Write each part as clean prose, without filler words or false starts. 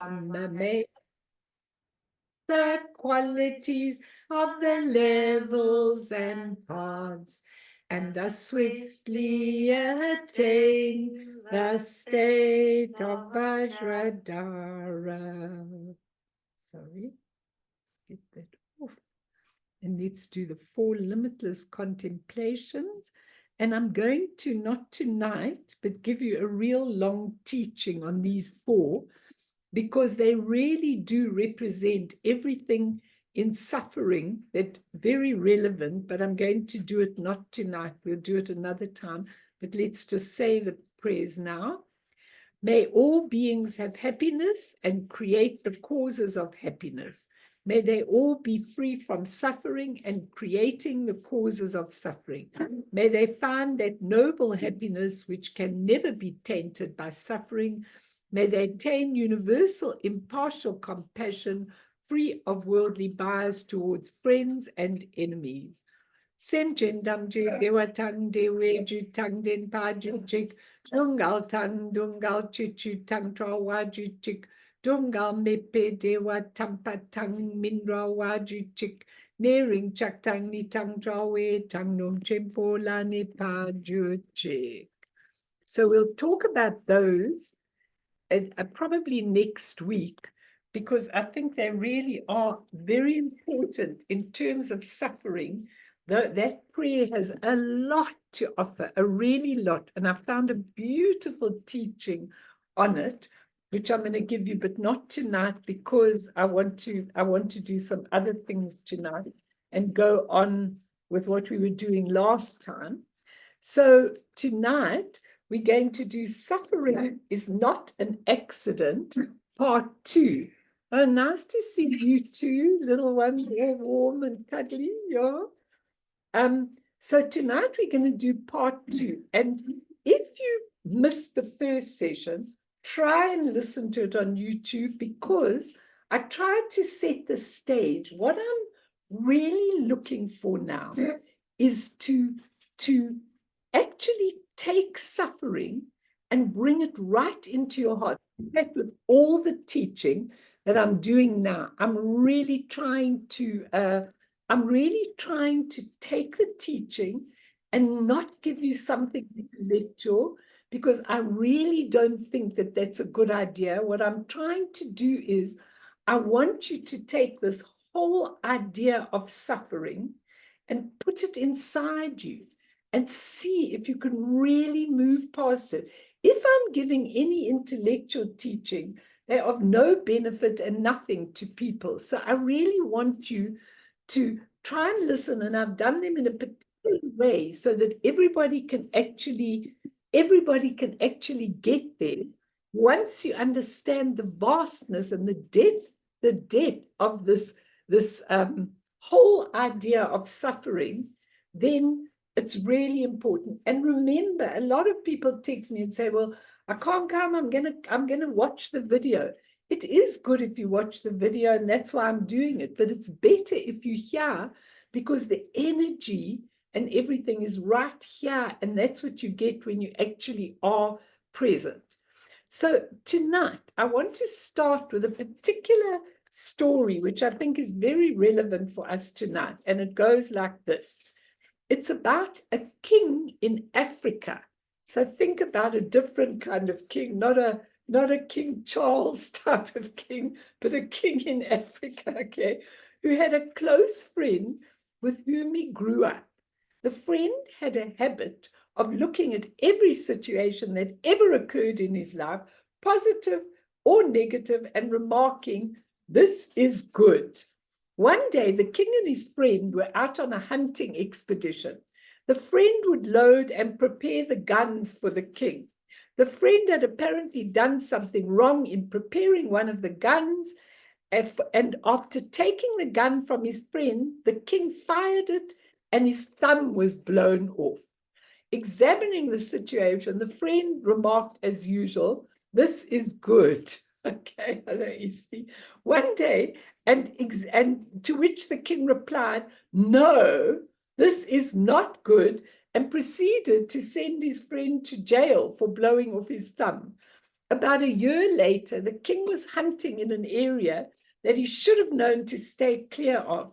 may the qualities of the levels and paths, and thus swiftly attain the state of Vajradhara. Sorry, let's get that off. And let's do the 4 limitless contemplations. And I'm going to, not tonight, but give you a real long teaching on these 4, because they really do represent everything in suffering that's very relevant, but I'm going to do it not tonight. We'll do it another time, but let's just say the prayers now. May all beings have happiness and create the causes of happiness. May they all be free from suffering and creating the causes of suffering. May they find that noble happiness which can never be tainted by suffering. May they attain universal impartial compassion, free of worldly bias towards friends and enemies. Sem jen dam je dewa tang dewe ju tang den pa ju jik, dungal tang dungal chichu tang tra wa ju chik, dungal mepe dewa tampa tang minra wa ju chik, nering chak tang ni tang tra we tang nom chempo la ne pa ju chik. So we'll talk about those probably next week, because I think they really are very important in terms of suffering. That prayer has a lot to offer, a really lot. And I found a beautiful teaching on it, which I'm going to give you, but not tonight, because I want to do some other things tonight and go on with what we were doing last time. So tonight, we're going to do Suffering is Not an Accident, part 2. Oh, nice to see you two, little ones, all warm and cuddly, yeah. So tonight we're going to do part 2. And if you missed the first session, try and listen to it on YouTube, because I tried to set the stage. What I'm really looking for now is to actually take suffering and bring it right into your heart. In fact, with all the teaching that I'm doing now, I'm really trying to take the teaching and not give you something intellectual, because I really don't think that that's a good idea. What I'm trying to do is I want you to take this whole idea of suffering and put it inside you and see if you can really move past it. If I'm giving any intellectual teaching, they're of no benefit and nothing to people. So I really want you to try and listen, and I've done them in a particular way so that everybody can actually get there. Once you understand the vastness and the depth of this whole idea of suffering, then it's really important. And remember, a lot of people text me and say, well, I can't come, I'm gonna watch the video. It is good if you watch the video, and that's why I'm doing it, but it's better if you hear, because the energy and everything is right here, and that's what you get when you actually are present. So tonight, I want to start with a particular story, which I think is very relevant for us tonight, and it goes like this. It's about a king in Africa. So think about a different kind of king, not a King Charles type of king, but a king in Africa, okay, who had a close friend with whom he grew up. The friend had a habit of looking at every situation that ever occurred in his life, positive or negative, and remarking, "This is good." One day, the king and his friend were out on a hunting expedition. The friend would load and prepare the guns for the king. The friend had apparently done something wrong in preparing one of the guns, and after taking the gun from his friend, the king fired it and his thumb was blown off. Examining the situation, the friend remarked as usual, "This is good." Okay, hello, Eastie. One day, and to which the king replied, "No, this is not good," and proceeded to send his friend to jail for blowing off his thumb. About a year later, the king was hunting in an area that he should have known to stay clear of.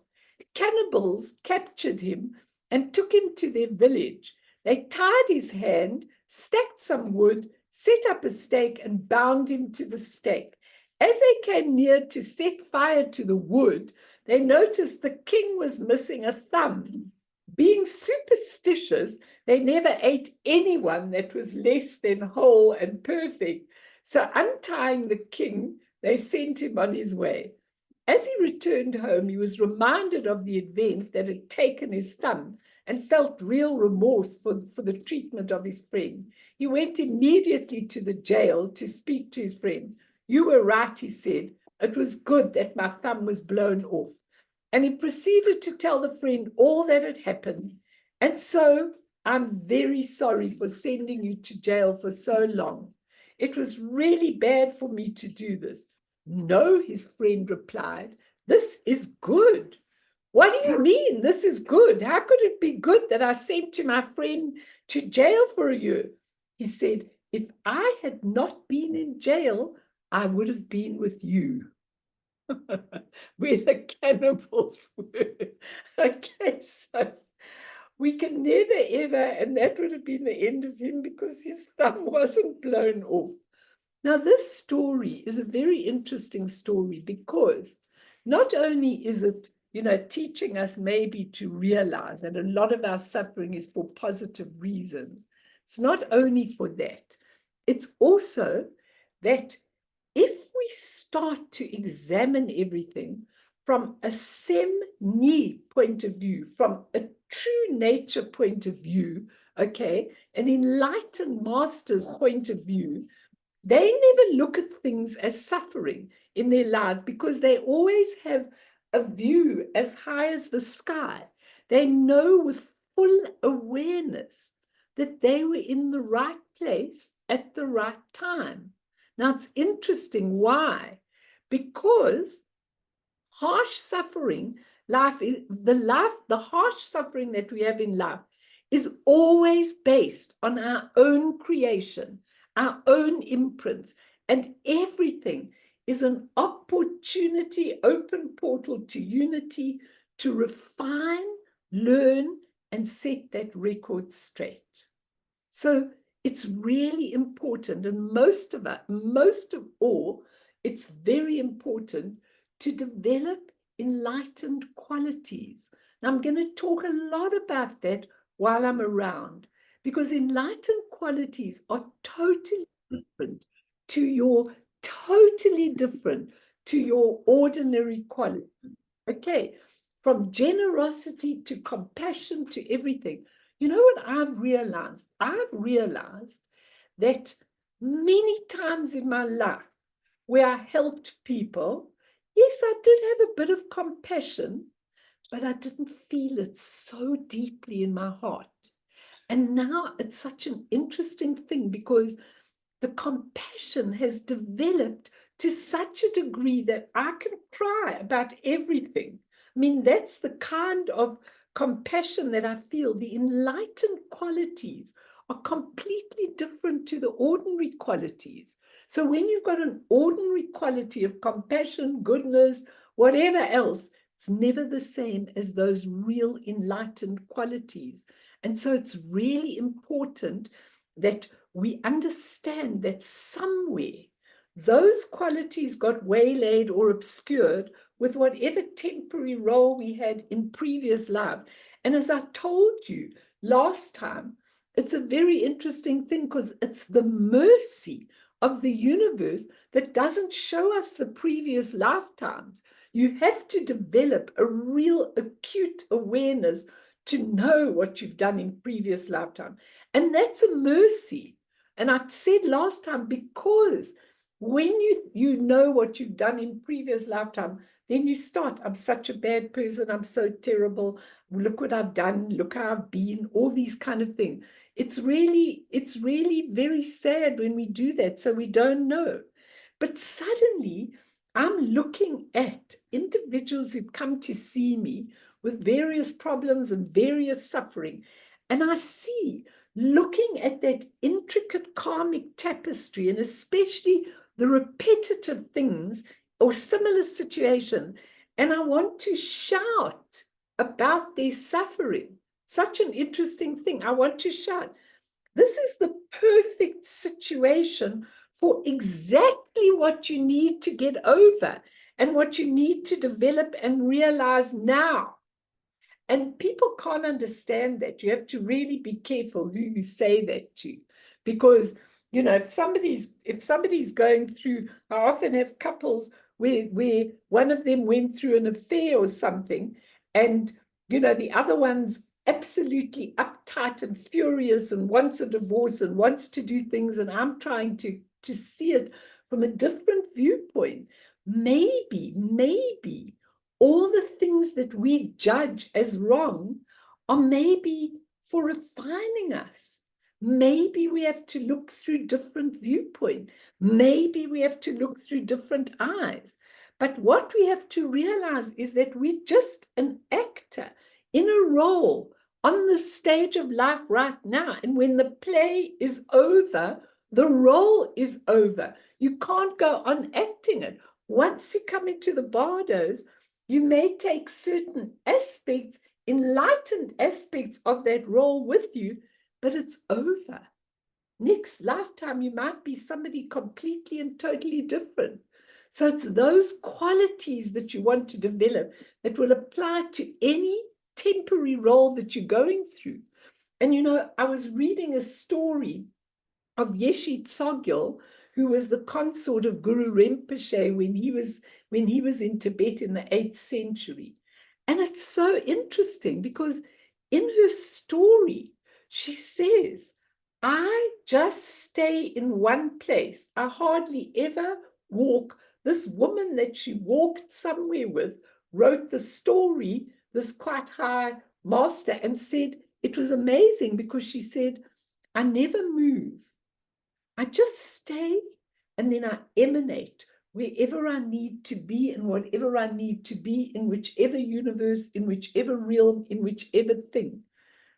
Cannibals captured him and took him to their village. They tied his hand, stacked some wood, set up a stake, and bound him to the stake. As they came near to set fire to the wood, they noticed the king was missing a thumb. Being superstitious, they never ate anyone that was less than whole and perfect. So, untying the king, they sent him on his way. As he returned home, he was reminded of the event that had taken his thumb and felt real remorse for the treatment of his friend. He went immediately to the jail to speak to his friend. "You were right," he said. "It was good that my thumb was blown off." And he proceeded to tell the friend all that had happened. "And so I'm very sorry for sending you to jail for so long. It was really bad for me to do this." "No," his friend replied, "this is good." "What do you mean this is good? How could it be good that I sent my friend to jail for a year?" He said, "If I had not been in jail, I would have been with you." Where the cannibals were. Okay, so we can never ever, and that would have been the end of him because his thumb wasn't blown off. Now, this story is a very interesting story because not only is it, teaching us maybe to realize that a lot of our suffering is for positive reasons. It's not only for that, it's also that if we start to examine everything from a sem-ni point of view, from a true nature point of view, okay, an enlightened master's point of view, they never look at things as suffering in their life because they always have a view as high as the sky. They know with full awareness that they were in the right place at the right time. Now, it's interesting. Why? Because harsh suffering, the harsh suffering that we have in life is always based on our own creation, our own imprints, and everything is an opportunity, open portal to unity, to refine, learn, and set that record straight. So it's really important, and most of all, it's very important to develop enlightened qualities. Now, I'm going to talk a lot about that while I'm around, because enlightened qualities are totally different to your ordinary quality. Okay, from generosity to compassion to everything. You know what I've realized? I've realized that many times in my life where I helped people, yes, I did have a bit of compassion, but I didn't feel it so deeply in my heart. And now it's such an interesting thing because the compassion has developed to such a degree that I can cry about everything. I mean, that's the kind of compassion that I feel. The enlightened qualities are completely different to the ordinary qualities. So when you've got an ordinary quality of compassion, goodness, whatever else, it's never the same as those real enlightened qualities. And so it's really important that we understand that somewhere those qualities got waylaid or obscured with whatever temporary role we had in previous lives. And as I told you last time, it's a very interesting thing because it's the mercy of the universe that doesn't show us the previous lifetimes. You have to develop a real acute awareness to know what you've done in previous lifetime. And that's a mercy. And I said last time, because when you know what you've done in previous lifetime, then you start, I'm such a bad person, I'm so terrible, look what I've done, look how I've been, all these kind of things. It's really very sad when we do that, so we don't know. But suddenly, I'm looking at individuals who've come to see me with various problems and various suffering, and I see looking at that intricate karmic tapestry, and especially the repetitive things or similar situation. And I want to shout about their suffering. Such an interesting thing. I want to shout. This is the perfect situation for exactly what you need to get over and what you need to develop and realize now. And people can't understand that. You have to really be careful who you say that to, because, you know, if somebody's going through, I often have couples where one of them went through an affair or something, and, you know, the other one's absolutely uptight and furious and wants a divorce and wants to do things, and I'm trying to see it from a different viewpoint. Maybe all the things that we judge as wrong are maybe for refining us. Maybe we have to look through different viewpoint. Maybe we have to look through different eyes. But what we have to realize is that we're just an actor in a role on the stage of life right now. And when the play is over, the role is over. You can't go on acting it. Once you come into the bardos, you may take certain aspects, enlightened aspects of that role with you, but it's over. Next lifetime, you might be somebody completely and totally different. So it's those qualities that you want to develop that will apply to any temporary role that you're going through. And, you know, I was reading a story of Yeshe Tsogyal, who was the consort of Guru Rinpoche when he was in Tibet in the 8th century. And it's so interesting because in her story, she says, I just stay in one place. I hardly ever walk. This woman that she walked somewhere with wrote the story, this quite high master, and said it was amazing because she said, I never move. I just stay, and then I emanate wherever I need to be and whatever I need to be in whichever universe, in whichever realm, in whichever thing.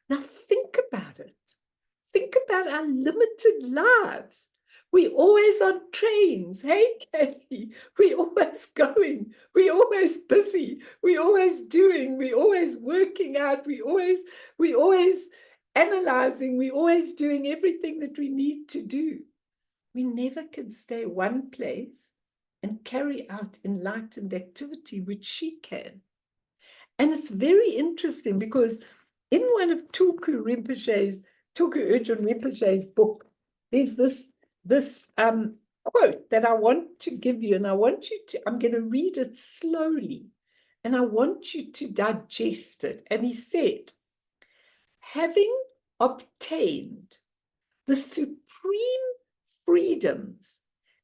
Now think about it. Think about our limited lives. We're always on trains. Hey, Kathy, we're always going. We're always busy. We're always doing. We're always working out. We're always analyzing. We're always doing everything that we need to do. We never can stay one place and carry out enlightened activity, which she can. And it's very interesting because in one of Tulku Urgyen Rinpoche's book, there's this quote that I want to give you, and I'm going to read it slowly, and I want you to digest it. And he said, having obtained the supreme freedoms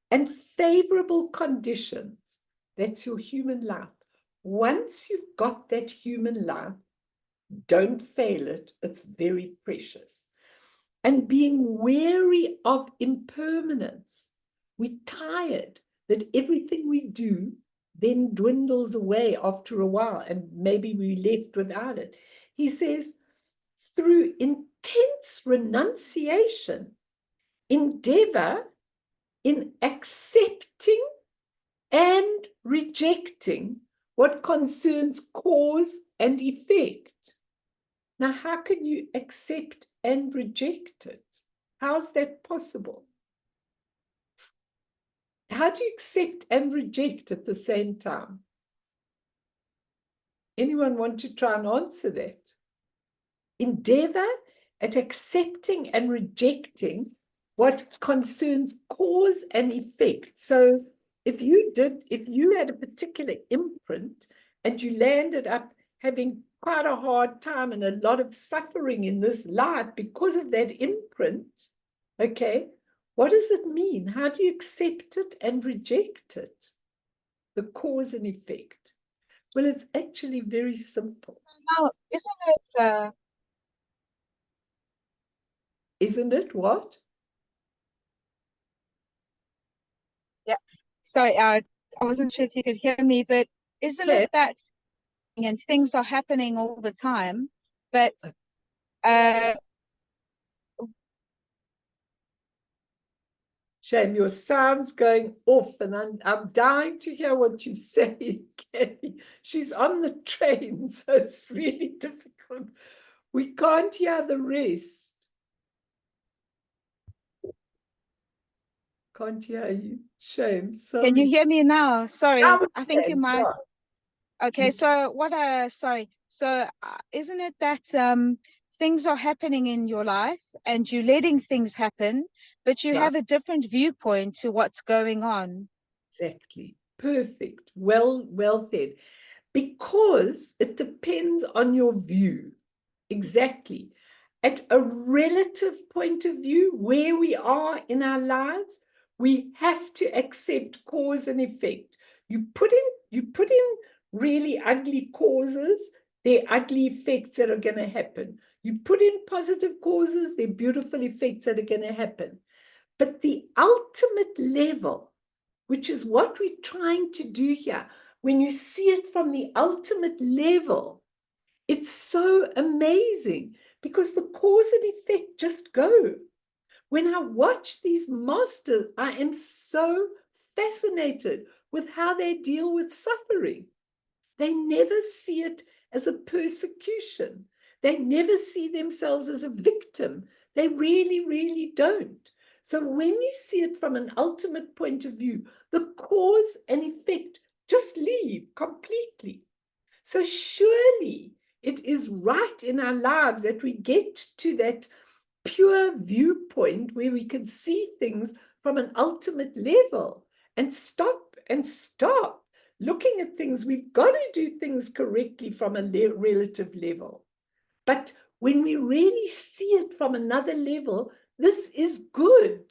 and favorable conditions, that's your human life. Once you've got that human life, don't fail it. It's very precious. And being wary of impermanence, we're tired that everything we do then dwindles away after a while, and maybe we're left without it. He says, through intense renunciation, endeavor in accepting and rejecting what concerns cause and effect. Now, how can you accept and reject it? How's that possible? How do you accept and reject at the same time? Anyone want to try and answer that? Endeavor at accepting and rejecting what concerns cause and effect. So if you had a particular imprint and you landed up having quite a hard time and a lot of suffering in this life because of that imprint, okay, what does it mean? How do you accept it and reject it? The cause and effect. Well, it's actually very simple. Well, Isn't it what? Yeah. Sorry, I wasn't sure if you could hear me, but isn't it that and things are happening all the time, but Shame, your sound's going off, and I'm dying to hear what you say, Kathy. She's on the train, so it's really difficult. We can't hear the rest. Can't hear you. Shame. Sorry. Can you hear me now? Sorry, Now I think you can, might. yeah. Okay, so sorry. So isn't it that things are happening in your life and you're letting things happen, but you Right. have a different viewpoint to what's going on? Exactly. Perfect. Well said. Because it depends on your view. Exactly. At a relative point of view, where we are in our lives, we have to accept cause and effect. You put in really ugly causes, there are ugly effects that are going to happen. You put in positive causes, there are beautiful effects that are going to happen. But the ultimate level, which is what we're trying to do here, when you see it from the ultimate level, it's so amazing because the cause and effect just go. When I watch these masters, I am so fascinated with how they deal with suffering. They never see it as a persecution. They never see themselves as a victim. They really, really don't. So when you see it from an ultimate point of view, the cause and effect just leave completely. So surely it is right in our lives that we get to that pure viewpoint where we can see things from an ultimate level and stop looking at things. We've got to do things correctly from a relative level. But when we really see it from another level, this is good.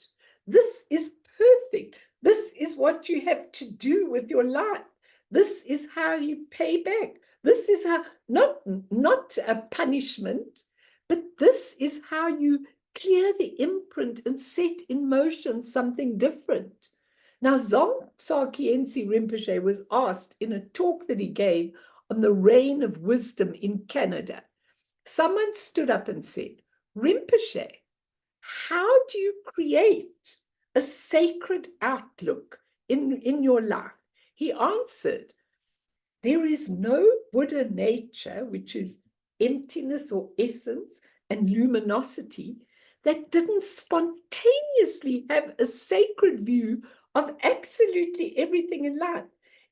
This is perfect. This is what you have to do with your life. This is how you pay back. This is how, not a punishment, but this is how you clear the imprint and set in motion something different. Now, Dzongsa Khyentse Rinpoche was asked in a talk that he gave on the reign of wisdom in Canada. Someone stood up and said, Rinpoche, how do you create a sacred outlook in your life? He answered, there is no Buddha nature, which is emptiness or essence and luminosity, that didn't spontaneously have a sacred view of absolutely everything in life,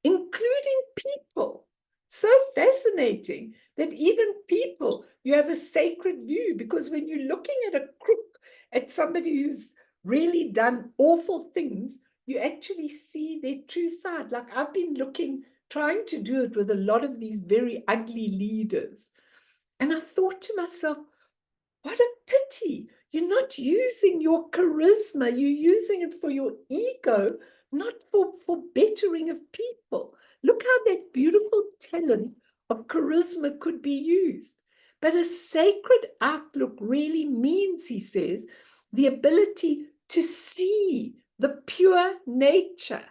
including people. So fascinating that even people, you have a sacred view, because when you're looking at a crook, at somebody who's really done awful things, you actually see their true side. Like I've been trying to do it with a lot of these very ugly leaders. And I thought to myself, what a pity. You're not using your charisma. You're using it for your ego, not for bettering of people. Look how that beautiful talent of charisma could be used. But a sacred outlook really means, he says, the ability to see the pure nature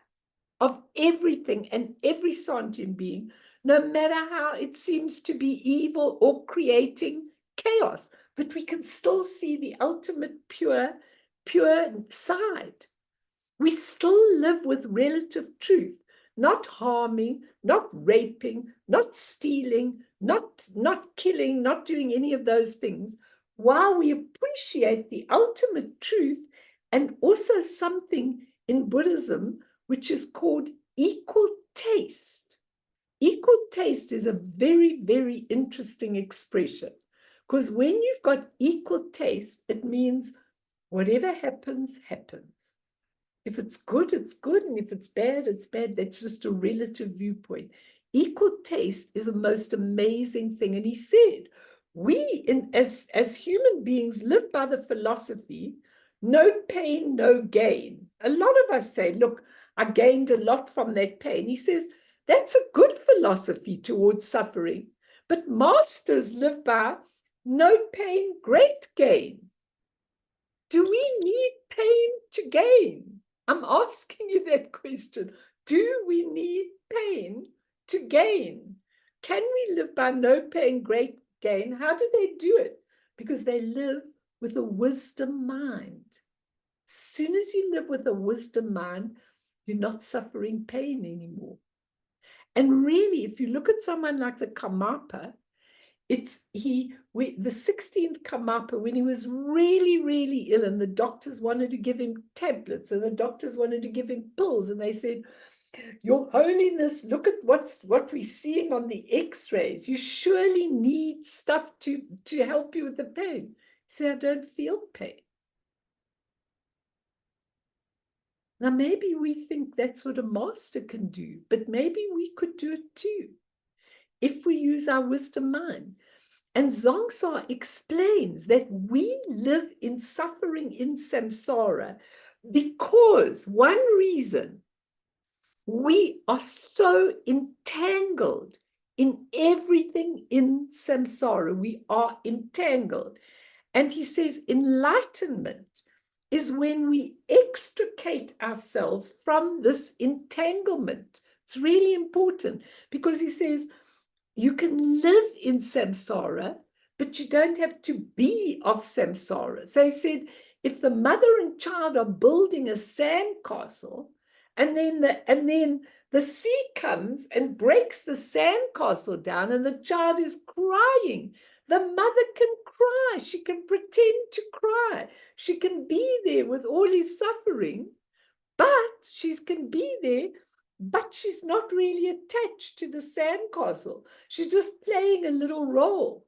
of everything and every sentient being, no matter how it seems to be evil or creating chaos. But we can still see the ultimate pure side. We still live with relative truth, not harming, not raping, not stealing, not killing, not doing any of those things, while we appreciate the ultimate truth and also something in Buddhism which is called equal taste. Equal taste is a very, very interesting expression, because when you've got equal taste, it means whatever happens, happens. If it's good, it's good. And if it's bad, it's bad. That's just a relative viewpoint. Equal taste is the most amazing thing. And he said, we as human beings live by the philosophy, no pain, no gain. A lot of us say, look, I gained a lot from that pain. He says, that's a good philosophy towards suffering. But masters live by no pain, great gain. Do we need pain to gain? I'm asking you that question. Do we need pain to gain? Can we live by no pain, great gain? How do they do it? Because they live with a wisdom mind. As soon as you live with a wisdom mind, you're not suffering pain anymore. And really, if you look at someone like the Karmapa, the 16th Karmapa, when he was really, really ill, and the doctors wanted to give him tablets, and the doctors wanted to give him pills, and they said, Your Holiness, look at what we're seeing on the x-rays. You surely need stuff to help you with the pain. He said, I don't feel pain. Now, maybe we think that's what a master can do, but maybe we could do it too, if we use our wisdom mind. And Zongsa explains that we live in suffering in samsara because one reason, we are so entangled in everything in samsara. We are entangled. And he says enlightenment is when we extricate ourselves from this entanglement. It's really important because he says you can live in samsara, but you don't have to be of samsara. So he said, if the mother and child are building a sandcastle, and then the sea comes and breaks the sandcastle down, and the child is crying, the mother can cry. She can pretend to cry. She can be there with all his suffering, but she can be there, but she's not really attached to the sandcastle. She's just playing a little role.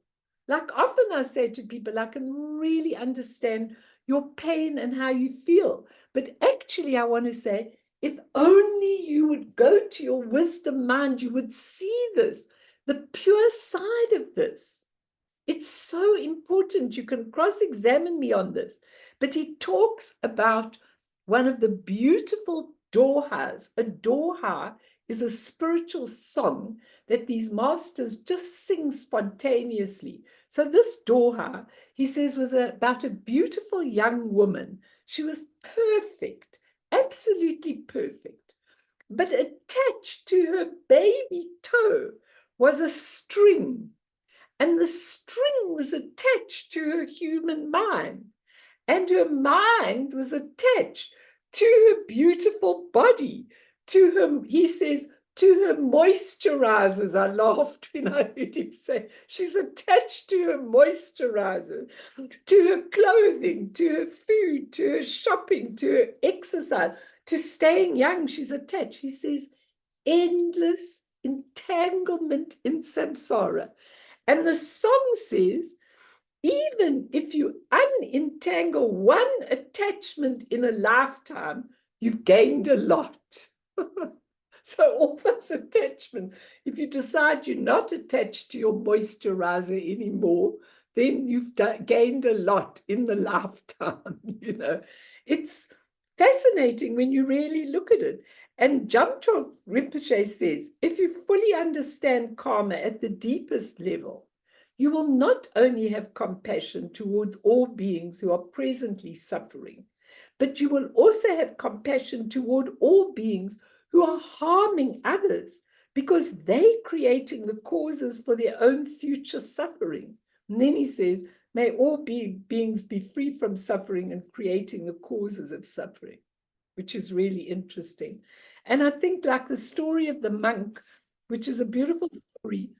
Like often I say to people, I can really understand your pain and how you feel. But actually, I want to say, if only you would go to your wisdom mind, you would see this, the pure side of this. It's so important. You can cross-examine me on this. But he talks about one of the beautiful dohas. A doha is a spiritual song that these masters just sing spontaneously. So this doha, he says, was about a beautiful young woman. She was perfect, absolutely perfect. But attached to her baby toe was a string. And the string was attached to her human mind. And her mind was attached to her beautiful body, to her, he says, to her moisturizers. I laughed when I heard him say, she's attached to her moisturizers, to her clothing, to her food, to her shopping, to her exercise, to staying young. She's attached. He says, endless entanglement in samsara. And the song says, even if you unentangle one attachment in a lifetime, you've gained a lot. So all those attachments, if you decide you're not attached to your moisturizer anymore, then you've gained a lot in the lifetime. It's fascinating when you really look at it. And Jamtrog Rinpoche says, if you fully understand karma at the deepest level, you will not only have compassion towards all beings who are presently suffering, but you will also have compassion toward all beings who are harming others because they're creating the causes for their own future suffering. And then he says, may all beings be free from suffering and creating the causes of suffering, which is really interesting. And I think like the story of the monk, which is a beautiful story,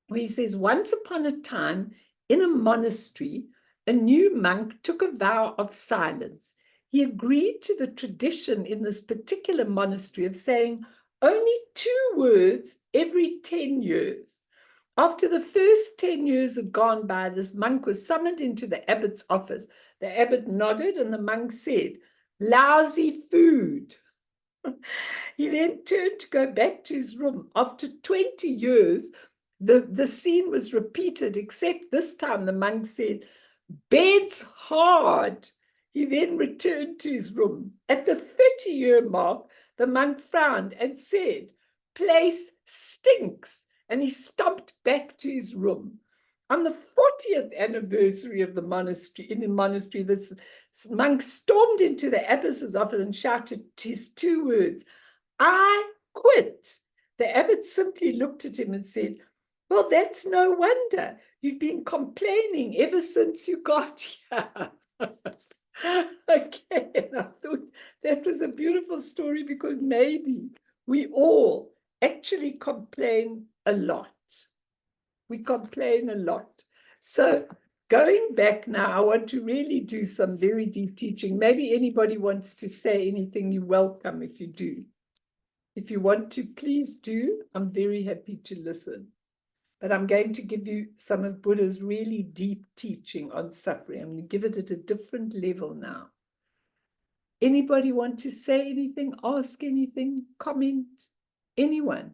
where he says, once upon a time in a monastery, a new monk took a vow of silence. He agreed to the tradition in this particular monastery of saying only 2 words every 10 years. After the first 10 years had gone by, this monk was summoned into the abbot's office. The abbot nodded and the monk said, lousy food. He then turned to go back to his room. After 20 years, the scene was repeated, except this time the monk said, bed's hard. He then returned to his room. At the 30-year mark, the monk frowned and said, place stinks. And he stomped back to his room. On the 40th anniversary of the monastery, this monk stormed into the abbot's office and shouted his 2 words, I quit. The abbot simply looked at him and said, well, that's no wonder. You've been complaining ever since you got here. Okay, and I thought that was a beautiful story because maybe we all actually complain a lot. We complain a lot. So going back now, I want to really do some very deep teaching. Maybe anybody wants to say anything, you're welcome if you do. If you want to, please do. I'm very happy to listen. But I'm going to give you some of Buddha's really deep teaching on suffering. I'm going to give it at a different level now. Anybody want to say anything, ask anything, comment? Anyone?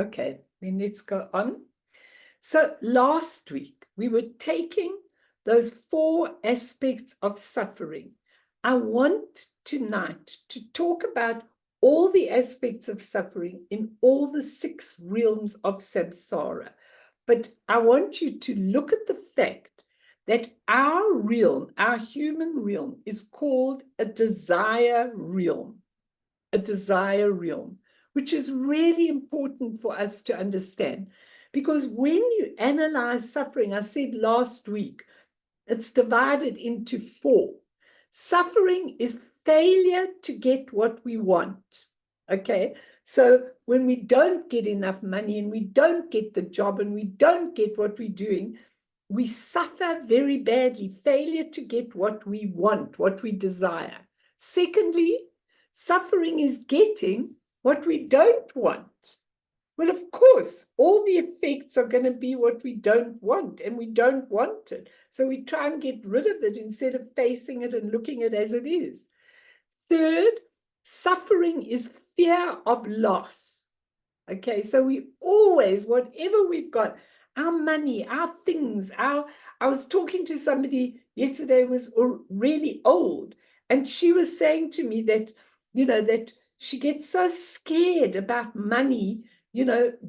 Okay, then let's go on. So last week, we were taking those 4 aspects of suffering. I want tonight to talk about all the aspects of suffering in all the 6 realms of samsara. But I want you to look at the fact that our realm, our human realm, is called a desire realm. A desire realm, which is really important for us to understand. Because when you analyze suffering, I said last week, it's divided into 4. Suffering is failure to get what we want. Okay, so when we don't get enough money and we don't get the job and we don't get what we're doing, we suffer very badly. Failure to get what we want, what we desire. Secondly, suffering is getting what we don't want. Well, of course, all the effects are going to be what we don't want, and we don't want it. So we try and get rid of it instead of facing it and looking at it as it is. Third, suffering is fear of loss. Okay, so we always, whatever we've got, our money, our things, I was talking to somebody yesterday who was really old, and she was saying to me that, that she gets so scared about money,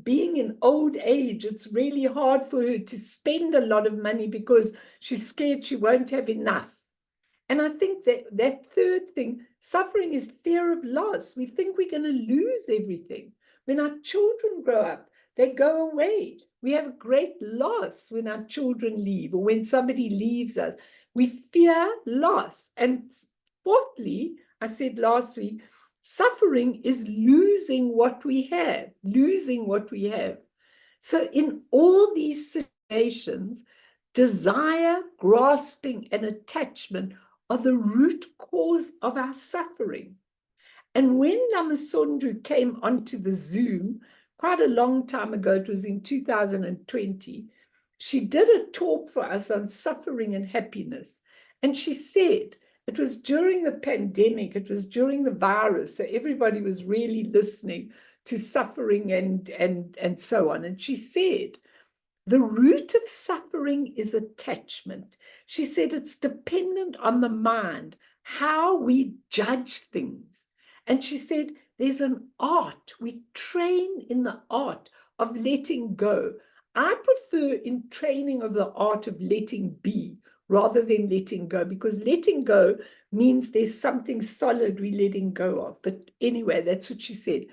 being in old age, it's really hard for her to spend a lot of money because she's scared she won't have enough. And I think that third thing, suffering is fear of loss. We think we're going to lose everything. When our children grow up, they go away. We have a great loss when our children leave or when somebody leaves us. We fear loss. And fourthly, I said last week, suffering is losing what we have, losing what we have. So in all these situations, desire, grasping, and attachment are the root cause of our suffering. And when Lama Sondru came onto the Zoom quite a long time ago, it was in 2020, she did a talk for us on suffering and happiness. And she said, it was during the pandemic, it was during the virus, so everybody was really listening to suffering and so on. And she said, the root of suffering is attachment. She said it's dependent on the mind, how we judge things. And she said there's an art, we train in the art of letting go. I prefer in training of the art of letting be rather than letting go, because letting go means there's something solid we're letting go of. But anyway, that's what she said.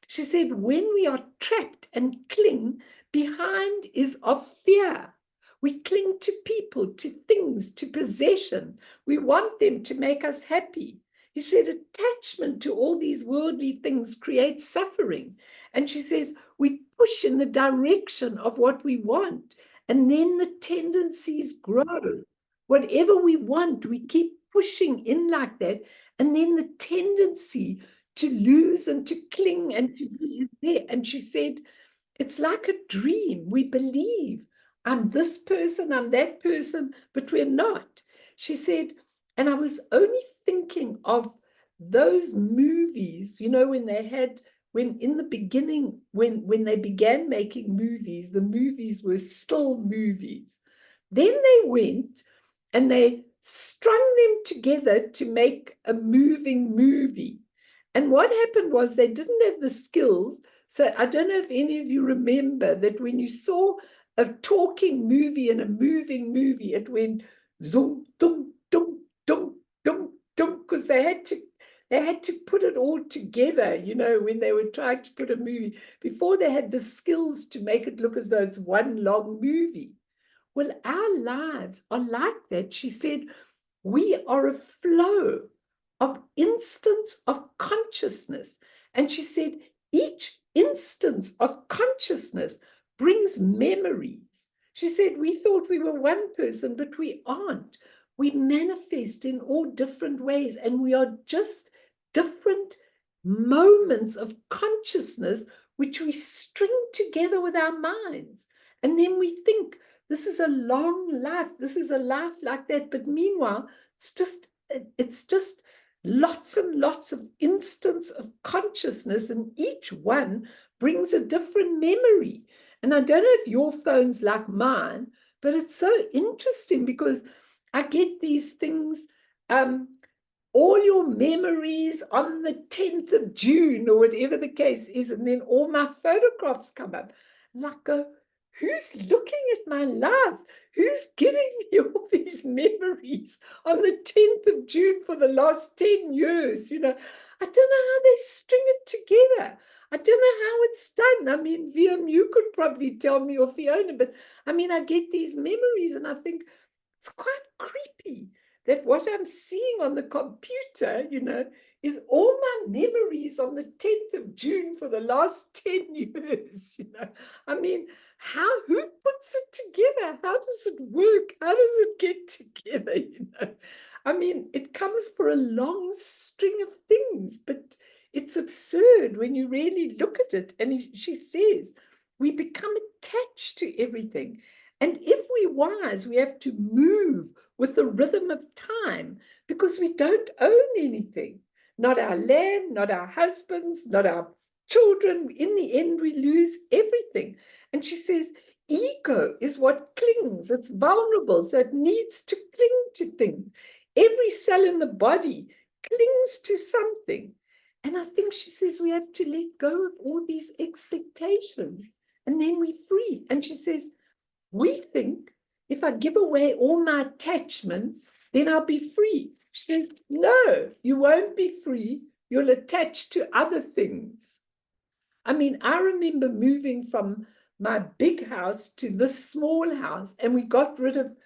She said, when we are trapped and cling, behind is of fear. We cling to people, to things, to possession. We want them to make us happy. He said attachment to all these worldly things creates suffering. And she says we push in the direction of what we want, and then the tendencies grow. Whatever we want, we keep pushing in like that, and then the tendency to lose and to cling and to be there. And she said, it's like a dream. We believe I'm this person, I'm that person, but we're not. She said, and I was only thinking of those movies, when in the beginning, when they began making movies, the movies were still movies. Then they went and they strung them together to make a moving movie. And what happened was they didn't have the skills. So I don't know if any of you remember that when you saw a talking movie and a moving movie, it went zoom, dum, dum, dum, dum, dum, because they had to put it all together, when they were trying to put a movie. Before they had the skills to make it look as though it's one long movie. Well, our lives are like that. She said, we are a flow of instants of consciousness. And she said, each instance of consciousness brings memories. She said, we thought we were one person, but we aren't. We manifest in all different ways, and we are just different moments of consciousness which we string together with our minds. And then we think, this is a long life. This is a life like that. But meanwhile, it's just lots and lots of instants of consciousness, and each one brings a different memory. And I don't know if your phone's like mine, but it's so interesting because I get these things, all your memories on the 10th of June or whatever the case is, and then all my photographs come up. And I go, who's looking at my life? Who's giving me all these memories on the 10th of June for the last 10 years? You know, I don't know how they string it together. I don't know how it's done. I mean, VM, you could probably tell me, or Fiona, but I mean, I get these memories and I think it's quite creepy that what I'm seeing on the computer, you know, is all my memories on the 10th of June for the last 10 years, you know. I mean, who puts it together? How does it work? How does it get together, you know? I mean, it comes for a long string of things, but it's absurd when you really look at it. And she says, we become attached to everything. And if we're wise, we have to move with the rhythm of time because we don't own anything. Not our land, not our husbands, not our children. In the end, we lose everything. And she says, ego is what clings. It's vulnerable, so it needs to cling to things. Every cell in the body clings to something. And I think she says we have to let go of all these expectations and then we're free. And she says, we think if I give away all my attachments, then I'll be free. She says, no, you won't be free. You'll attach to other things. I mean, I remember moving from my big house to this small house, and we got rid of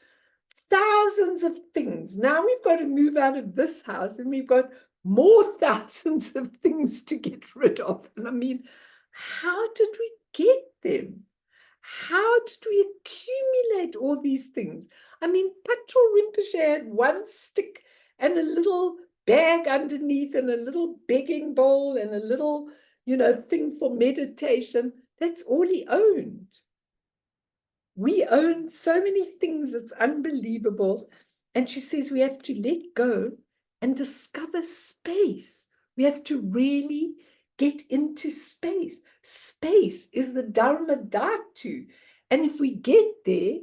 thousands of things. Now we've got to move out of this house, and we've got more thousands of things to get rid of. And I mean, how did we get them? How did we accumulate all these things? I mean, Patrol Rinpoche had one stick and a little bag underneath and a little begging bowl and a little, you know, thing for meditation. That's all he owned. We own so many things, it's unbelievable. And she says we have to let go and discover space. We have to really get into space. Space is the Dharma Dhatu. And if we get there,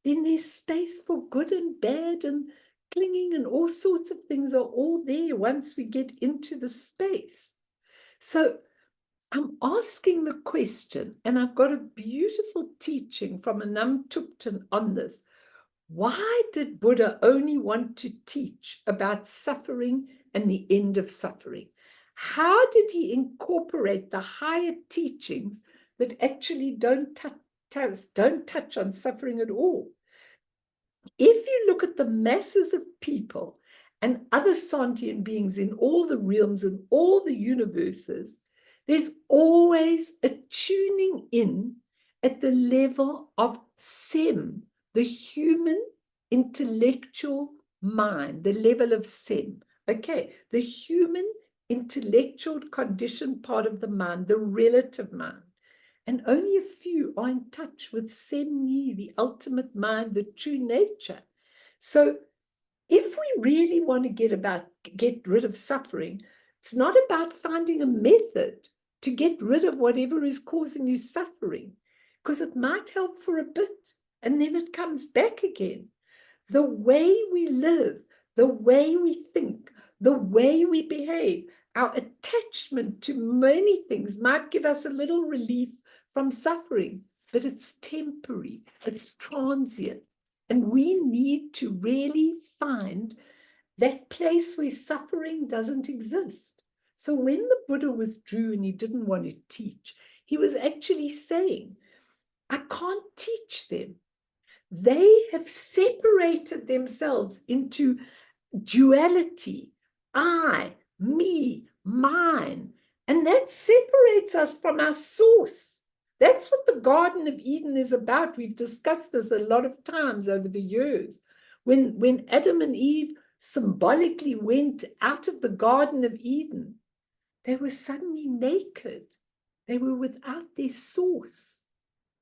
then there's space for good and bad and clinging and all sorts of things are all there once we get into the space. So I'm asking the question, and I've got a beautiful teaching from Anam Tupten on this. Why did Buddha only want to teach about suffering and the end of suffering? How did he incorporate the higher teachings that actually don't touch on suffering at all? If you look at the masses of people and other sentient beings in all the realms and all the universes, there's always a tuning in at the level of SEM, the human intellectual mind, the level of SEM. Okay, the human intellectual conditioned part of the mind, the relative mind. And only a few are in touch with Semni, the ultimate mind, the true nature. So if we really want to get rid of suffering, it's not about finding a method to get rid of whatever is causing you suffering, because it might help for a bit and then it comes back again. The way we live, the way we think, the way we behave, our attachment to many things might give us a little relief from suffering, but it's temporary, it's transient. And we need to really find that place where suffering doesn't exist. So when the Buddha withdrew and he didn't want to teach, he was actually saying, I can't teach them. they have separated themselves into duality, I, me, mine, and that separates us from our source. That's what the Garden of Eden is about. We've discussed this a lot of times over the years. When Adam and Eve symbolically went out of the Garden of Eden, they were suddenly naked. They were without their source.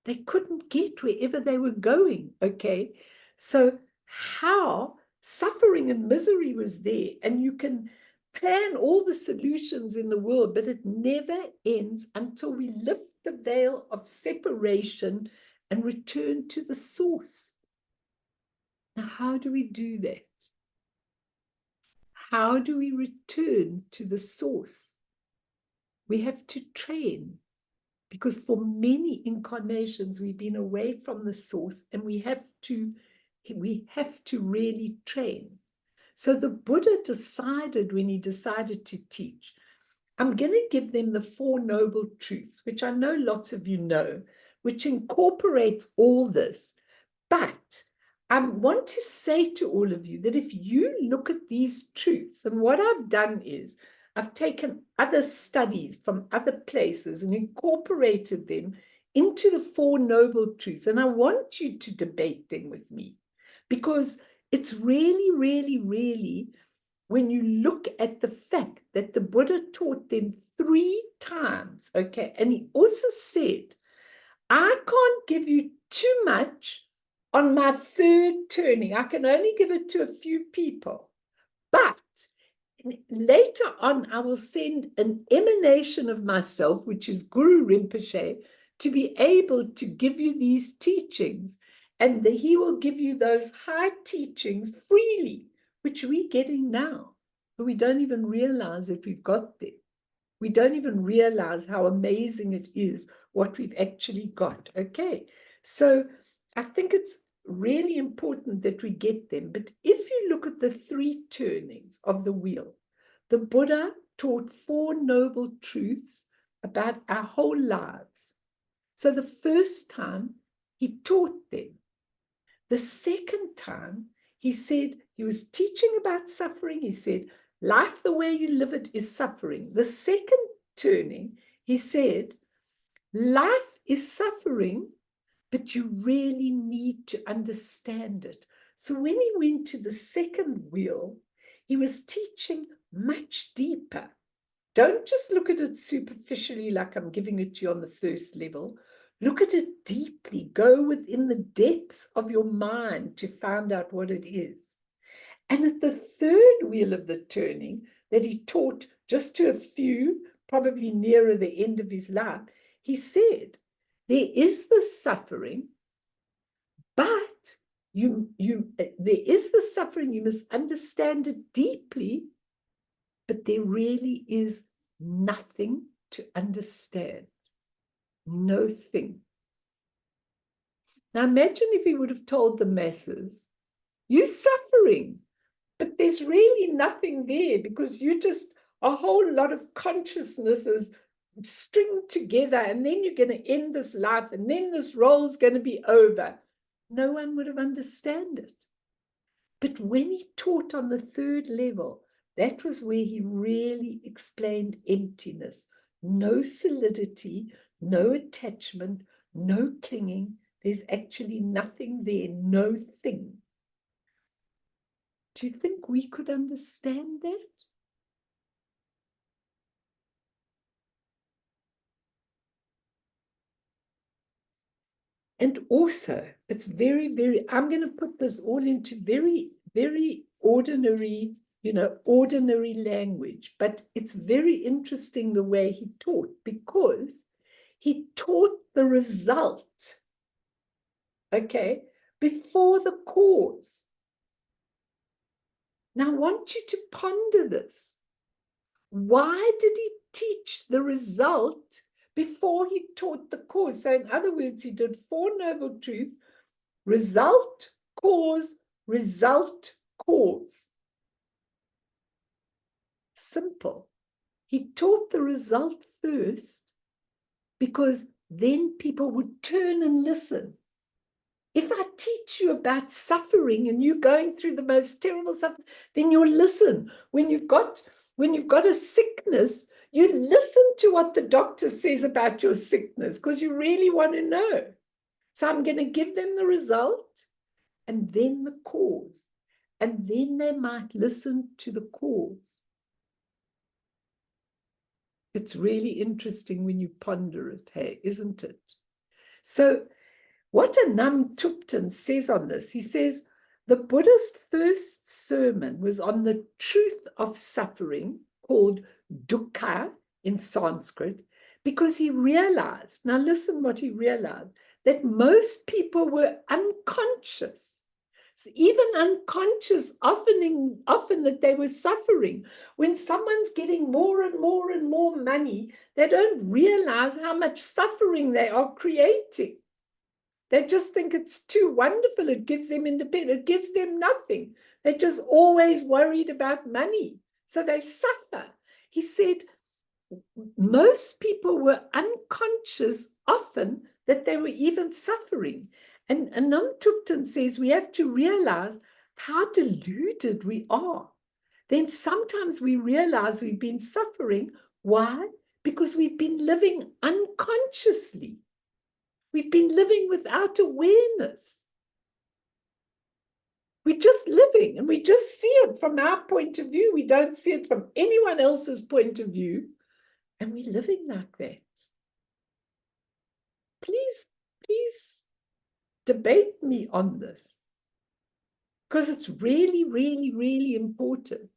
They couldn't get wherever they were going, okay? So how suffering and misery was there, and you can plan all the solutions in the world, but it never ends until we lift the veil of separation and return to the source. Now, how do we do that? How do we return to the source? We have to train, because for many incarnations we've been away from the source, and we have to really train. So the Buddha decided, when he decided to teach, I'm going to give them the Four Noble Truths, which I know lots of you know, which incorporates all this. But I want to say to all of you that if you look at these truths, and what I've done is I've taken other studies from other places and incorporated them into the Four Noble Truths, and I want you to debate them with me, because it's really, really, really, when you look at the fact that the Buddha taught them 3 times, okay, and he also said, I can't give you too much on my 3rd turning. I can only give it to a few people. But later on, I will send an emanation of myself, which is Guru Rinpoche, to be able to give you these teachings. And he will give you those high teachings freely, which we're getting now. But we don't even realize that we've got them. We don't even realize how amazing it is what we've actually got. Okay, so I think it's really important that we get them. But if you look at the 3 turnings of the wheel, the Buddha taught 4 noble truths about our whole lives. So the first time he taught them. The second time he said, he was teaching about suffering. He said, life the way you live it is suffering. The second turning, he said, life is suffering, but you really need to understand it. So when he went to the second wheel, he was teaching much deeper. Don't just look at it superficially like I'm giving it to you on the first level. Look at it deeply. Go within the depths of your mind to find out what it is. And at the third wheel of the turning that he taught just to a few, probably nearer the end of his life, he said, there is the suffering, but there is the suffering, you must understand it deeply, but there really is nothing to understand. No thing. Now imagine if he would have told the masses, you're suffering, but there's really nothing there, because you just, a whole lot of consciousnesses string together, and then you're going to end this life, and then this role's going to be over. No one would have understood it. But when he taught on the 3rd level, that was where he really explained emptiness. No solidity, no attachment, no clinging. There's actually nothing there, no thing. Do you think we could understand that? And also, it's very, very, I'm going to put this all into very, very ordinary, ordinary language, but it's very interesting the way he taught, because he taught the result, okay, before the cause. Now, I want you to ponder this. Why did he teach the result before he taught the cause? So in other words, he did 4 noble truths: result, cause, result, cause. Simple. He taught the result first, because then people would turn and listen. If I teach you about suffering and you going through the most terrible suffering, then you'll listen. When you've got a sickness, you listen to what the doctor says about your sickness because you really want to know. So I'm going to give them the result and then the cause. And then they might listen to the cause. It's really interesting when you ponder it, hey, isn't it? So what Anam Thupten says on this, he says, the Buddha's first sermon was on the truth of suffering, called dukkha in Sanskrit, because he realized, now listen what he realized, that most people were unconscious. So even unconscious, often that they were suffering. When someone's getting more and more and more money, they don't realize how much suffering they are creating. They just think it's too wonderful. It gives them independence. It gives them nothing. They're just always worried about money. So they suffer. He said most people were unconscious often that they were even suffering. And Anam Thupten says we have to realize how deluded we are. Then sometimes we realize we've been suffering. Why? Because we've been living unconsciously. We've been living without awareness. We're just living and we just see it from our point of view. We don't see it from anyone else's point of view. And we're living like that. Please debate me on this. Because it's really, really, really important.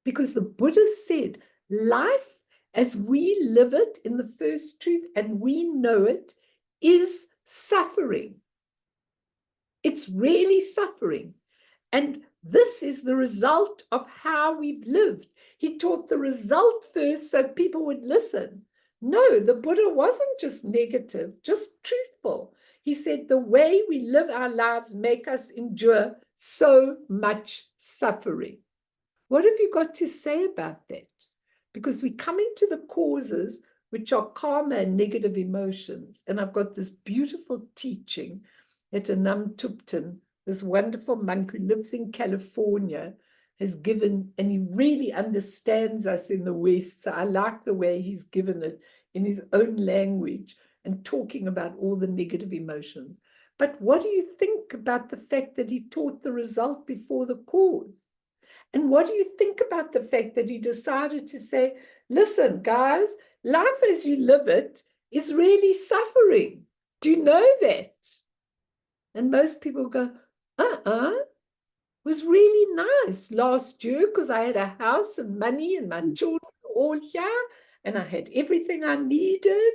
Because the Buddha said, life as we live it in the first truth and we know it is suffering. It's really suffering. And this is the result of how we've lived. He taught the result first so people would listen. No, the Buddha wasn't just negative, just truthful. He said the way we live our lives make us endure so much suffering. What have you got to say about that? Because we're coming to the causes, which are karma and negative emotions. And I've got this beautiful teaching that Anam Thupten, this wonderful monk who lives in California, has given, and he really understands us in the West. So I like the way he's given it in his own language and talking about all the negative emotions. But what do you think about the fact that he taught the result before the cause? And what do you think about the fact that he decided to say, listen, guys, life as you live it is really suffering. Do you know that? And most people go, it was really nice last year because I had a house and money and my children were all here and I had everything I needed.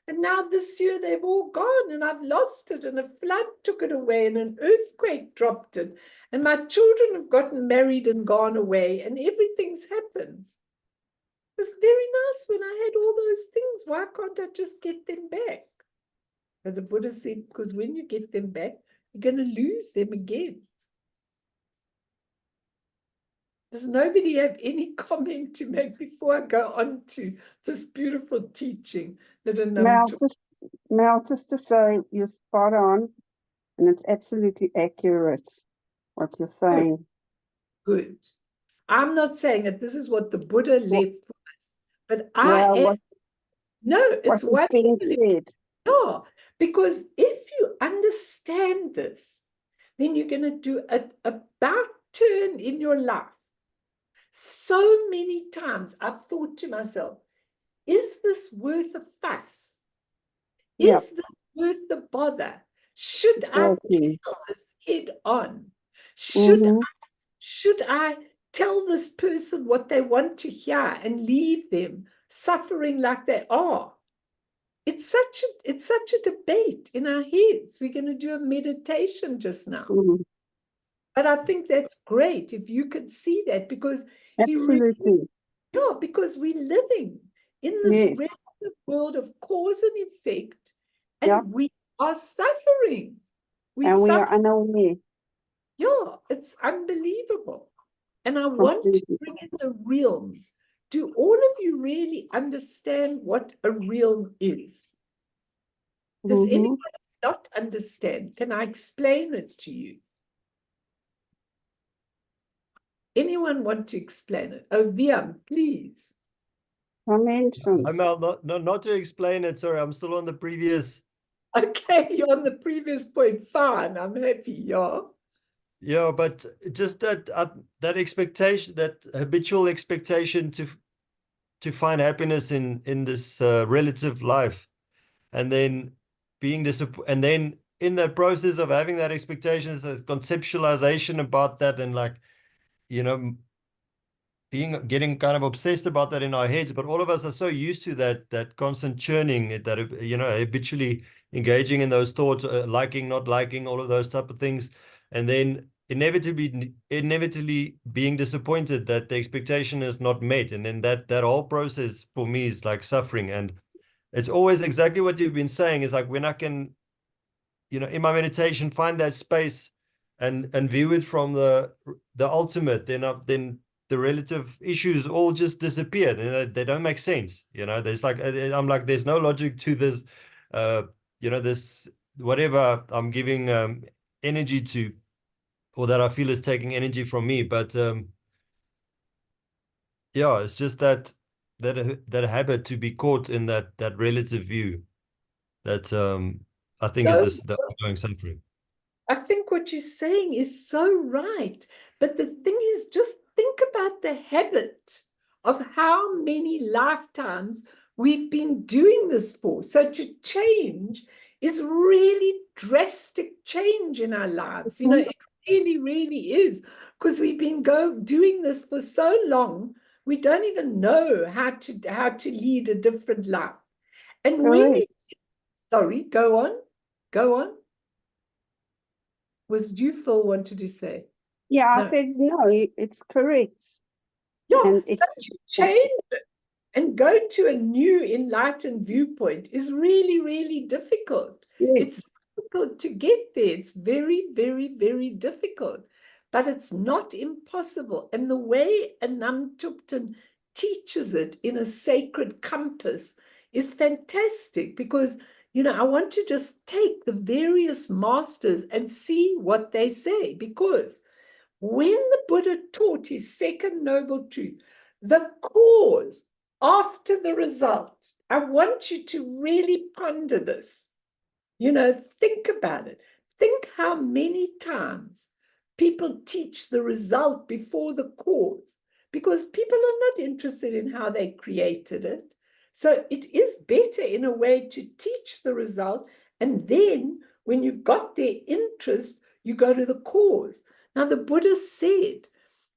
And now this year they've all gone and I've lost it and a flood took it away and an earthquake dropped it. And my children have gotten married and gone away and everything's happened. It was very nice when I had all those things. Why can't I just get them back? But the Buddha said, because when you get them back, you're going to lose them again. Does nobody have any comment to make before I go on to this beautiful teaching that Mel, just to say, you're spot on, and it's absolutely accurate what you're saying. Good. I'm not saying it. This is what the Buddha left for us. But it's what's being said. No, because if you understand this, then you're going to do a about turn in your life. So many times I've thought to myself, is this worth a fuss? Is this worth the bother? Should I tell this head on? Should I tell this person what they want to hear and leave them suffering like they are? It's such a debate in our heads. We're going to do a meditation just now. But I think that's great if you could see that, because because we're living in this relative world of cause and effect, and we are suffering. We are unaware. Yeah, it's unbelievable. And I want to bring in the realms. Do all of you really understand what a realm is? Does anyone not understand. Can I explain it to you? Anyone want to explain it? Oh, Viam, please. Dimensions. I'm not to explain it. Sorry, I'm still on the previous. Okay, you're on the previous point. Fine, I'm happy. Yeah. Yeah, but just that that expectation, that habitual expectation to find happiness in this relative life, and then being disappointed, and then in the process of having that expectation, is a conceptualization about that, and like, you know, getting kind of obsessed about that in our heads. But all of us are so used to that constant churning, that, you know, habitually engaging in those thoughts, liking, not liking, all of those type of things, and then inevitably being disappointed that the expectation is not met, and then that whole process for me is like suffering. And it's always exactly what you've been saying, is like, when I can, you know, in my meditation, find that space and view it from the ultimate, then the relative issues all just disappear. They don't make sense. You know, there's like, I'm like, there's no logic to this, you know, this, whatever I'm giving energy to, or that I feel is taking energy from me. But yeah, it's just that habit to be caught in that relative view that I think is So this the ongoing suffering. I think what you're saying is so right. But the thing is, just think about the habit of how many lifetimes we've been doing this for. So to change is really drastic change in our lives. You know, it really, really is, because we've been doing this for so long, we don't even know how to lead a different life. And when you, sorry, go on, go on. Was you, Phil, wanted to say? Yeah, I No. said no, it's correct. Yeah, And so it's to change it and go to a new enlightened viewpoint is really, really difficult. yes, It's difficult to get there. It's very, very, very difficult. But it's not impossible. And the way Anam Tupten teaches it in a sacred compass is fantastic, because, you know, I want to just take the various masters and see what they say, because when the Buddha taught his second noble truth, the cause after the result, I want you to really ponder this. You know, think about it. Think how many times people teach the result before the cause, because people are not interested in how they created it. So it is better in a way to teach the result, and then when you've got their interest, you go to the cause. Now, the Buddha said,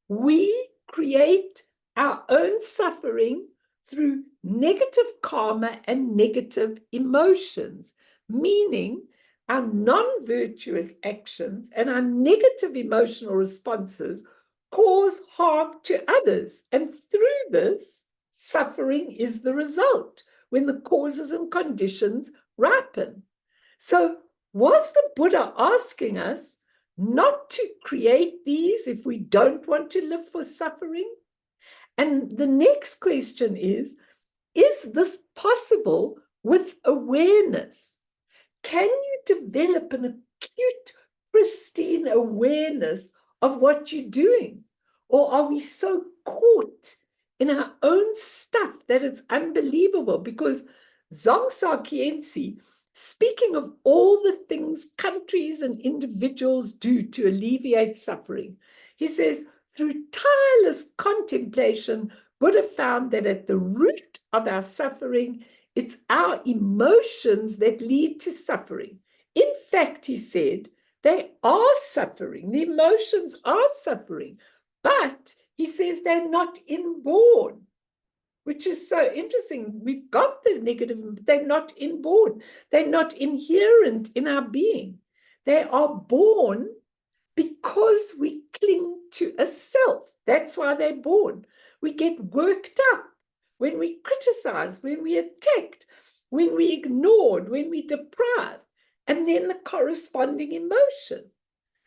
we create our own suffering through negative karma and negative emotions, meaning our non-virtuous actions and our negative emotional responses cause harm to others. And through this, suffering is the result when the causes and conditions ripen. So was the Buddha asking us not to create these if we don't want to live for suffering? And the next question is this possible with awareness? Can you develop an acute, pristine awareness of what you're doing? Or are we so caught in our own stuff that it's unbelievable? Because Zongsa Kienzi, speaking of all the things countries and individuals do to alleviate suffering, he says, through tireless contemplation, Buddha found that at the root of our suffering, it's our emotions that lead to suffering. In fact, he said, they are suffering. The emotions are suffering. But he says they're not inborn, which is so interesting. We've got the negative, but they're not inborn. They're not inherent in our being. They are born because we cling to a self. That's why they're born. We get worked up when we criticize, when we attacked, when we ignored, when we deprive, and then the corresponding emotion.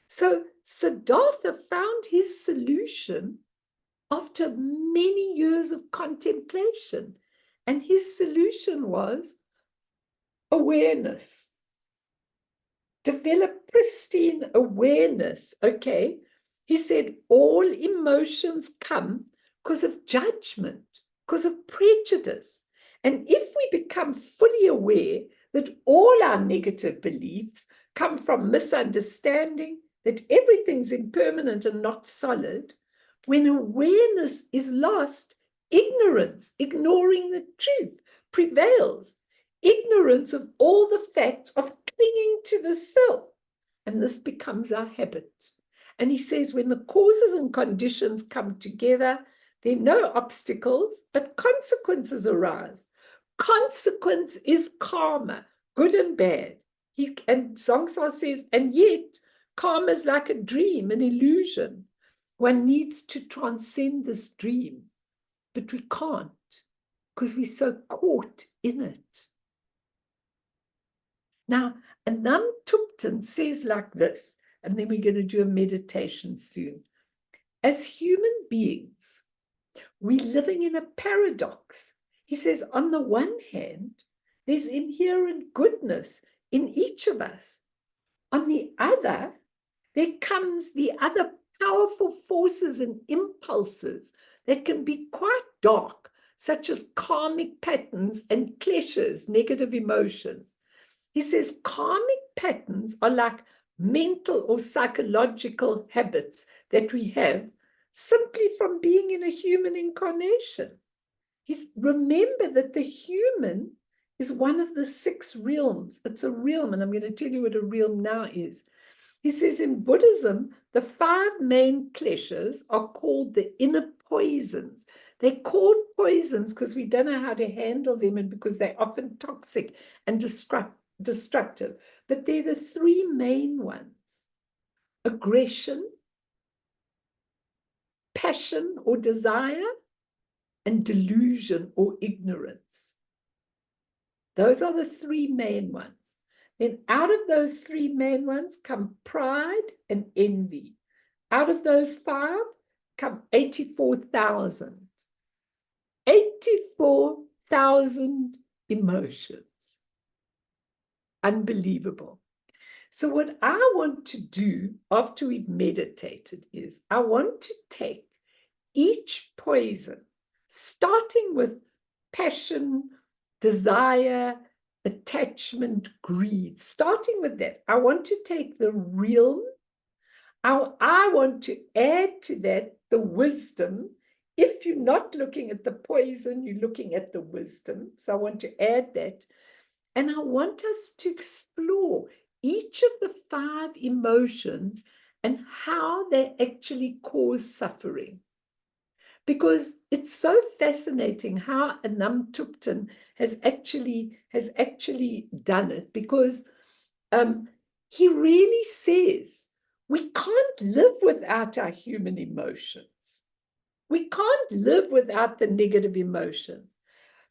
So Siddhartha found his solution after many years of contemplation. And his solution was awareness. develop pristine awareness. Okay. He said all emotions come because of judgment, because of prejudice. And if we become fully aware that all our negative beliefs come from misunderstanding, that everything's impermanent and not solid, when awareness is lost, ignorance, ignoring the truth, prevails. Ignorance of all the facts of clinging to the self. And this becomes our habit. And he says, when the causes and conditions come together, there are no obstacles, but consequences arise. Consequence is karma, good and bad. And Songsa says, and yet karma is like a dream, an illusion. One needs to transcend this dream, but we can't because we're so caught in it. Now, Anam Tupten says like this, and then we're going to do a meditation soon. As human beings, we're living in a paradox. He says, on the one hand, there's inherent goodness in each of us. On the other, there comes the other powerful forces and impulses that can be quite dark, such as karmic patterns and kleshas, negative emotions. He says karmic patterns are like mental or psychological habits that we have simply from being in a human incarnation. Remember that the human is one of the 6 realms. It's a realm, and I'm going to tell you what a realm now is. He says in Buddhism, the 5 main kleshas are called the inner poisons. They're called poisons because we don't know how to handle them and because they're often toxic and destructive. But they're the 3 main ones: aggression, passion or desire, and delusion or ignorance. Those are the 3 main ones. Then out of those 3 main ones come pride and envy. Out of those 5 come 84,000. 84,000 emotions. Unbelievable. So what I want to do after we've meditated is I want to take each poison, starting with passion, desire, attachment, greed, starting with that. I want to take the realm. I want to add to that the wisdom. If you're not looking at the poison, you're looking at the wisdom. So I want to add that. And I want us to explore each of the 5 emotions and how they actually cause suffering. Because it's so fascinating how Anam Tupten has actually done it, because he really says we can't live without our human emotions. We can't live without the negative emotions.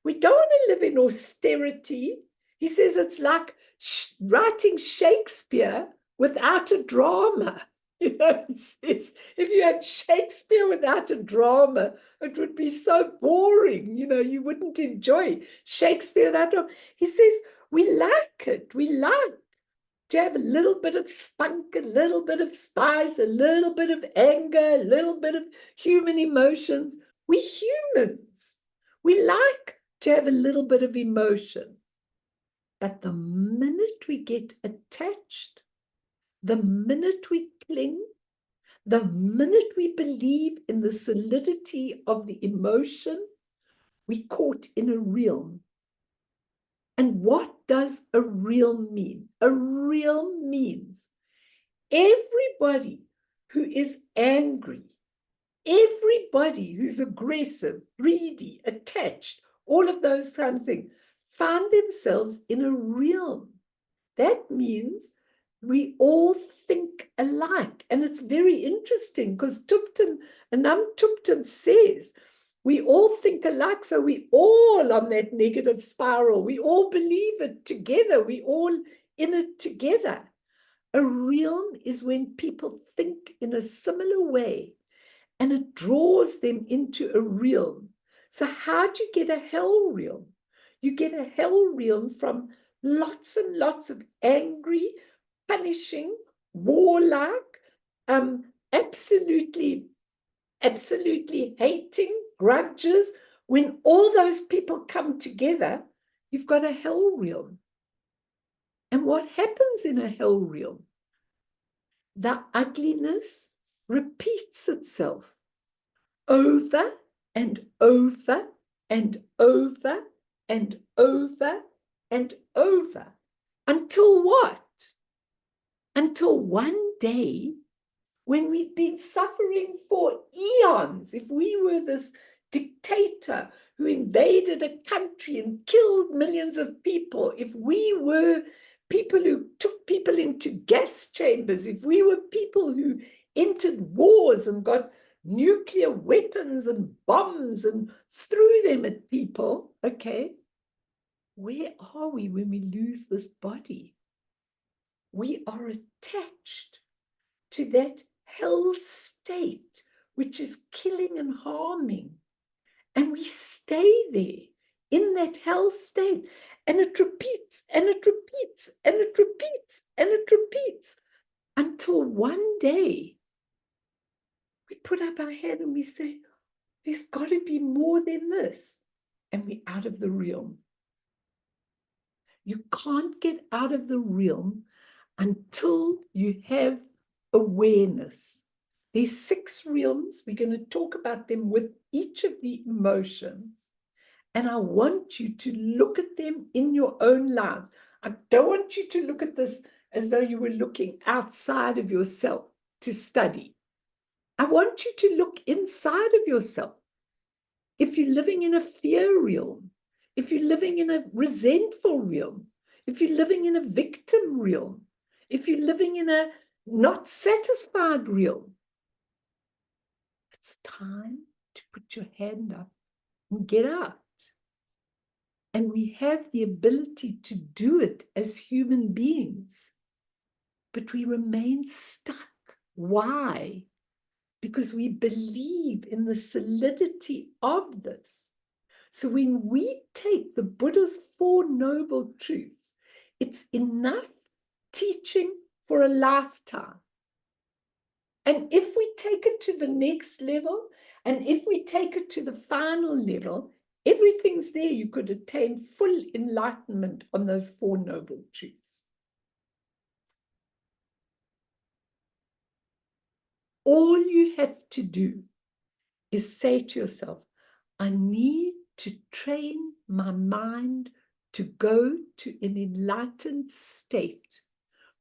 We don't want to live in austerity. He says it's like writing Shakespeare without a drama. You know, he says, if you had Shakespeare without a drama, it would be so boring. You know, you wouldn't enjoy Shakespeare without drama. He says, we like it. We like to have a little bit of spunk, a little bit of spice, a little bit of anger, a little bit of human emotions. We humans, we like to have a little bit of emotion. But the minute we get attached, the minute we cling, the minute we believe in the solidity of the emotion, we're caught in a realm. And what does a realm mean? A realm means everybody who is angry, everybody who's aggressive, greedy, attached, all of those kind of things, found themselves in a realm. That means we all think alike. And it's very interesting because Anam Tupten says, we all think alike, so we all on that negative spiral. We all believe it together. We all in it together. A realm is when people think in a similar way and it draws them into a realm. So how do you get a hell realm? You get a hell realm from lots and lots of angry, punishing, warlike, absolutely hating, grudges. When all those people come together, you've got a hell realm. And what happens in a hell realm? The ugliness repeats itself over and over and over and over and over. Until what? Until one day, when we've been suffering for eons, if we were this dictator who invaded a country and killed millions of people, if we were people who took people into gas chambers, if we were people who entered wars and got nuclear weapons and bombs and threw them at people, okay, where are we when we lose this body? We are attached to that hell state, which is killing and harming. And we stay there in that hell state. And it repeats and it repeats and it repeats and it repeats until one day we put up our hand and we say, there's got to be more than this. And we're out of the realm. You can't get out of the realm until you have awareness. There's 6 realms. We're going to talk about them with each of the emotions. And I want you to look at them in your own lives. I don't want you to look at this as though you were looking outside of yourself to study. I want you to look inside of yourself. If you're living in a fear realm, if you're living in a resentful realm, if you're living in a victim realm, if you're living in a not satisfied realm, it's time to put your hand up and get out. And we have the ability to do it as human beings, but we remain stuck. Why? Because we believe in the solidity of this. So when we take the Buddha's 4 noble truths, it's enough teaching for a lifetime. And if we take it to the next level, and if we take it to the final level, everything's there. You could attain full enlightenment on those 4 noble truths. All you have to do is say to yourself, I need to train my mind to go to an enlightened state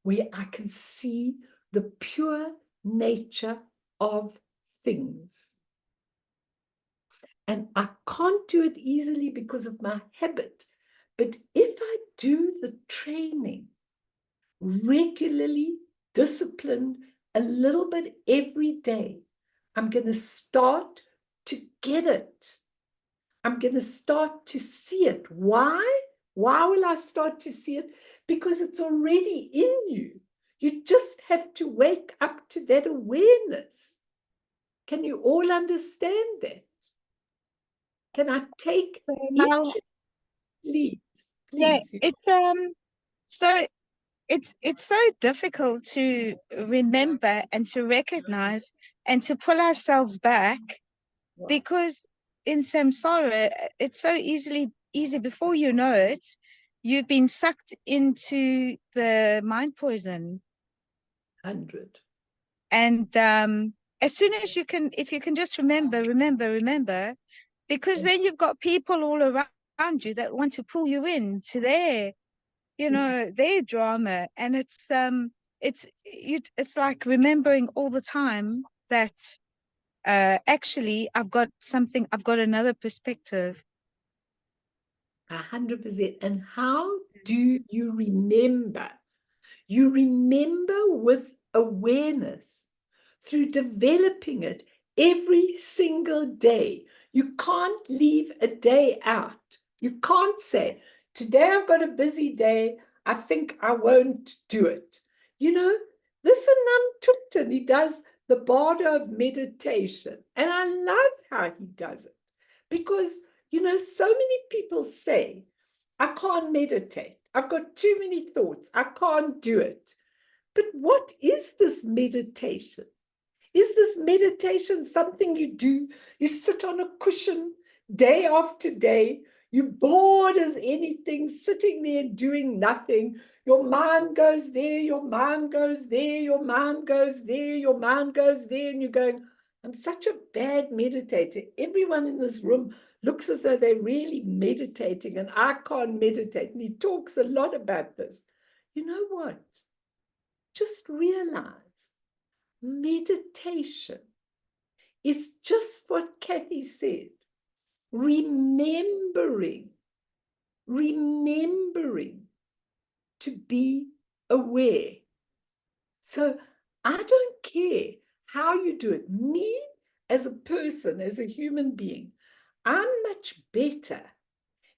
where I can see the pure nature of things. And I can't do it easily because of my habit. But if I do the training regularly, disciplined, a little bit every day, I'm going to start to get it. I'm going to start to see it. Why? Why will I start to see it? Because it's already in you. You just have to wake up to that awareness. Can you all understand that? Can I take Now, please? yeah, Please. it's so difficult to remember and to recognize and to pull ourselves back, because in samsara it's so easy before you know it, you've been sucked into the mind poison. 100. And as soon as you can, if you can just remember, because then you've got people all around you that want to pull you in to their, their drama. And it's like remembering all the time that actually I've got another perspective. 100%. And how do you remember? You remember with awareness through developing it every single day. You can't leave a day out. You can't say, today I've got a busy day, I think I won't do it. This Anand Thupten, he does the Bardo of meditation. And I love how he does it. Because, so many people say, I can't meditate. I've got too many thoughts. I can't do it. But what is this meditation? Is this meditation something you do? You sit on a cushion day after day. You're bored as anything, sitting there doing nothing. Your mind goes there, your mind goes there, your mind goes there, your mind goes there, and you're going, I'm such a bad meditator. Everyone in this room looks as though they're really meditating, and I can't meditate. And he talks a lot about this. You know what? Just realize meditation is just what Kathy said. Remembering to be aware. So I don't care how you do it. Me, as a person, as a human being, I'm much better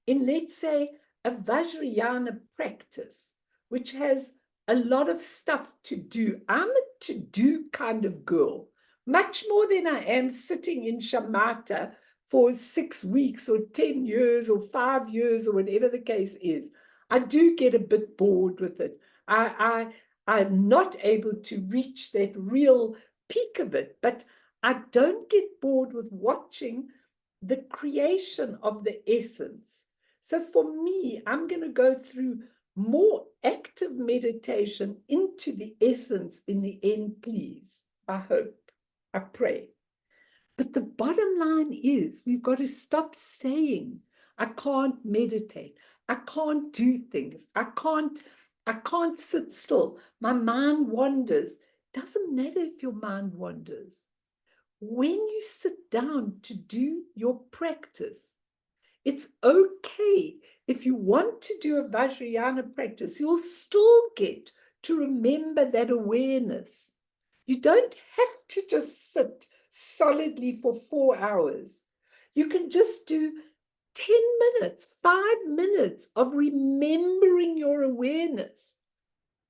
in, let's say, a Vajrayana practice, which has a lot of stuff to do. I'm a to-do kind of girl, much more than I am sitting in shamatha for 6 weeks or 10 years or 5 years or whatever the case is. I do get a bit bored with it. I'm not able to reach that real peak of it, but I don't get bored with watching the creation of the essence. So for me, I'm going to go through more active meditation into the essence in the end, please. I hope, I pray. But the bottom line is we've got to stop saying, I can't meditate. I can't do things. I can't sit still. My mind wanders. Doesn't matter if your mind wanders. When you sit down to do your practice, it's okay. If you want to do a Vajrayana practice, you'll still get to remember that awareness. You don't have to just sit solidly for 4 hours. You can just do 10 minutes, 5 minutes of remembering your awareness.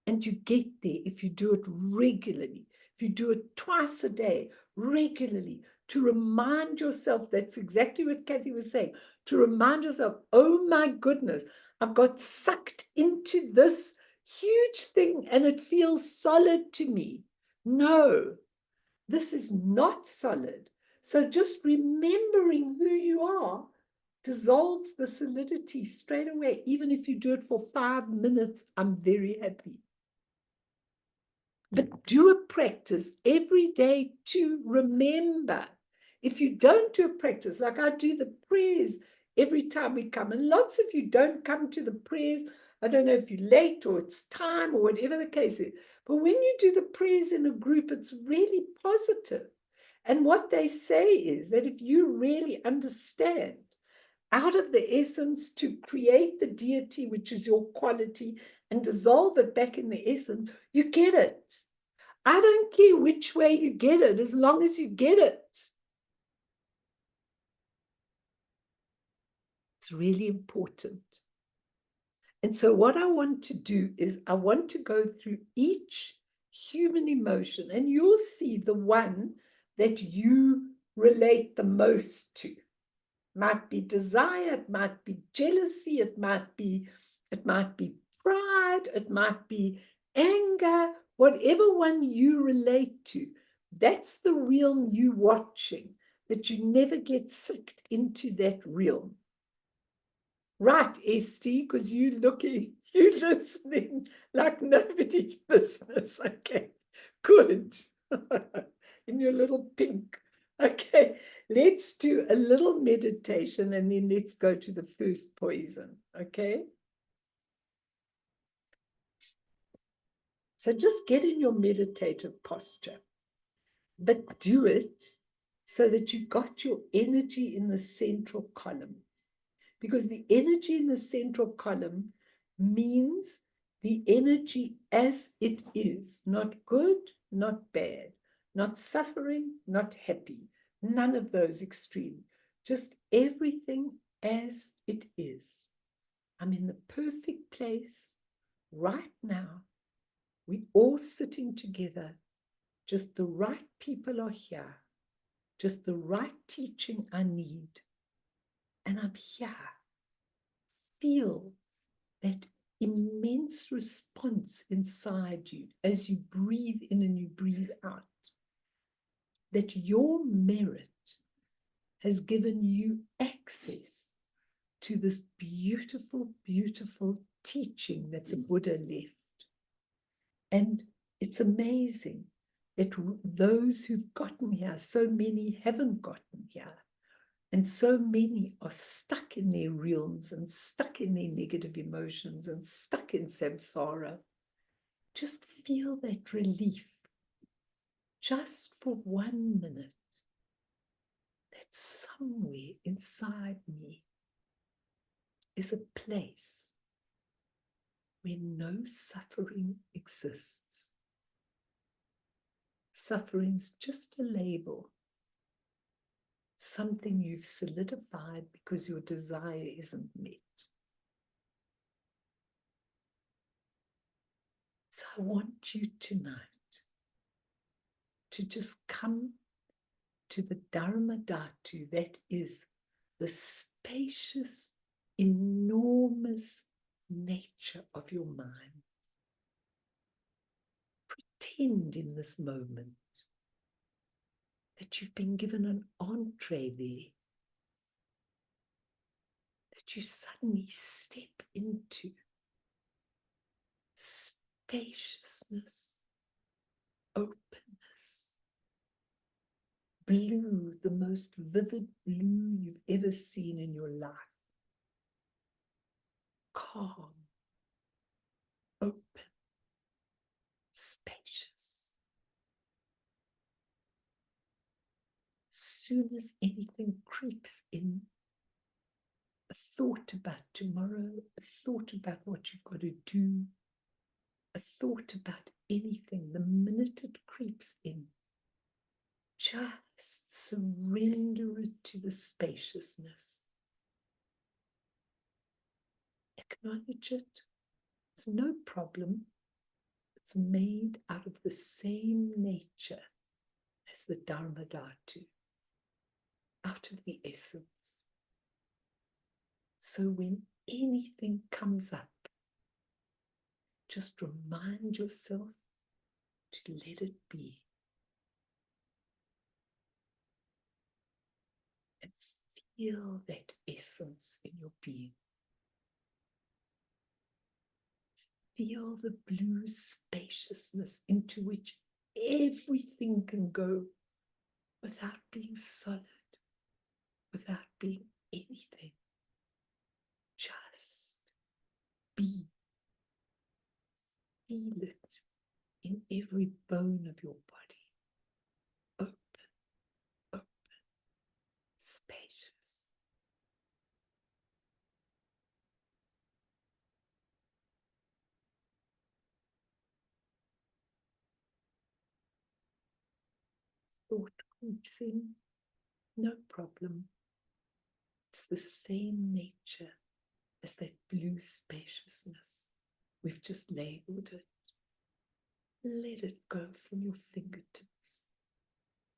And you get there if you do it regularly, if you do it twice a day, regularly, to remind yourself, that's exactly what Kathy was saying, to remind yourself, oh my goodness, I've got sucked into this huge thing and it feels solid to me. No, this is not solid. So just remembering who you are dissolves the solidity straight away. Even if you do it for 5 minutes, I'm very happy. But do a practice every day to remember. If you don't do a practice, like I do the prayers every time we come, and lots of you don't come to the prayers. I don't know if you're late or it's time or whatever the case is. But when you do the prayers in a group, it's really positive. And what they say is that if you really understand out of the essence to create the deity, which is your quality, and dissolve it back in the essence, you get it. I don't care which way you get it, as long as you get it. It's really important. And so what I want to do is I want to go through each human emotion, and you'll see the one that you relate the most to. Might be desire, it might be jealousy, it might be pride, it might be anger, whatever one you relate to. That's the realm you watching, that you never get sucked into that realm. Right, Esty, because you listening like nobody's business. Okay, good. In your little pink. Okay, let's do a little meditation and then let's go to the first poison, okay? So just get in your meditative posture, but do it so that you got your energy in the central column, because the energy in the central column means the energy as it is, not good, not bad, not suffering, not happy, none of those extremes, just everything as it is. I'm in the perfect place right now. We're all sitting together. Just the right people are here. Just the right teaching I need. And I'm here. Feel that immense response inside you as you breathe in and you breathe out, that your merit has given you access to this beautiful, beautiful teaching that the Buddha left. And it's amazing that those who've gotten here, so many haven't gotten here. And so many are stuck in their realms and stuck in their negative emotions and stuck in samsara. Just feel that relief, just for 1 minute, that somewhere inside me is a place where no suffering exists. Suffering's just a label, something you've solidified because your desire isn't met. So I want you tonight to just come to the Dharma Dhatu, that is the spacious, enormous nature of your mind. Pretend in this moment that you've been given an entree there, that you suddenly step into spaciousness, openness, blue, the most vivid blue you've ever seen in your life, calm, open, spacious. As soon as anything creeps in, a thought about tomorrow, a thought about what you've got to do, a thought about anything, the minute it creeps in, just surrender it to the spaciousness. Acknowledge it. It's no problem. It's made out of the same nature as the Dharma Dhatu, out of the essence. So when anything comes up, just remind yourself to let it be. And feel that essence in your being. Feel the blue spaciousness into which everything can go without being solid, without being anything. Just be. Feel it in every bone of your body. Open, open, spacious. Thought creeps in, no problem. It's the same nature as that blue spaciousness. We've just labeled it. Let it go from your fingertips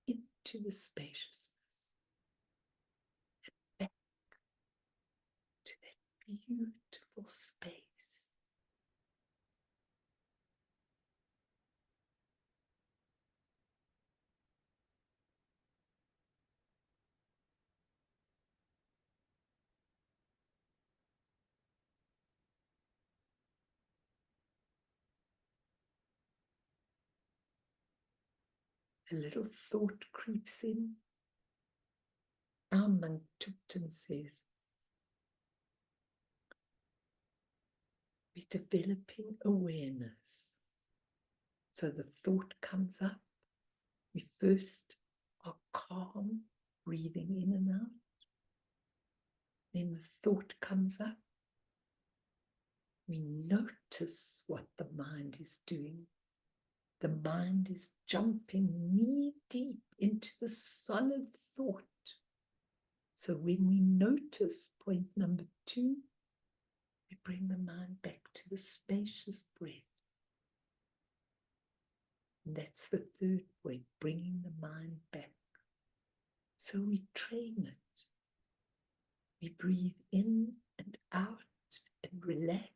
into the spaciousness and back to that beautiful space. A little thought creeps in. Our monk Tupten says, we're developing awareness. So the thought comes up. We first are calm, breathing in and out. Then the thought comes up. We notice what the mind is doing. The mind is jumping knee deep into the solid thought. So when we notice point number 2, we bring the mind back to the spacious breath. And that's the third point, bringing the mind back. So we train it. We breathe in and out and relax.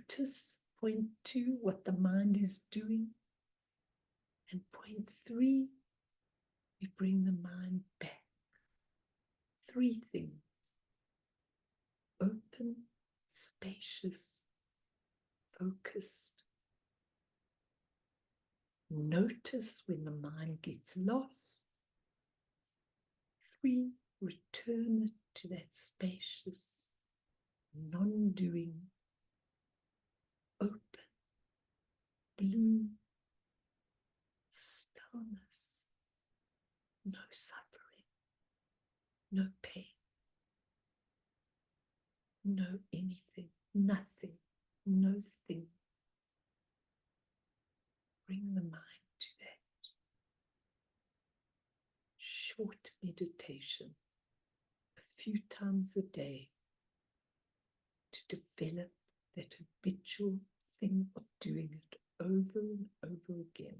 notice, point 2, what the mind is doing. And point 3, we bring the mind back. 3 things: open, spacious, focused. Notice when the mind gets lost. 3, return it to that spacious, non-doing, open, blue, stillness, no suffering, no pain, no anything, nothing, no thing. Bring the mind to that short meditation, a few times a day, to develop that habitual thing of doing it over and over again.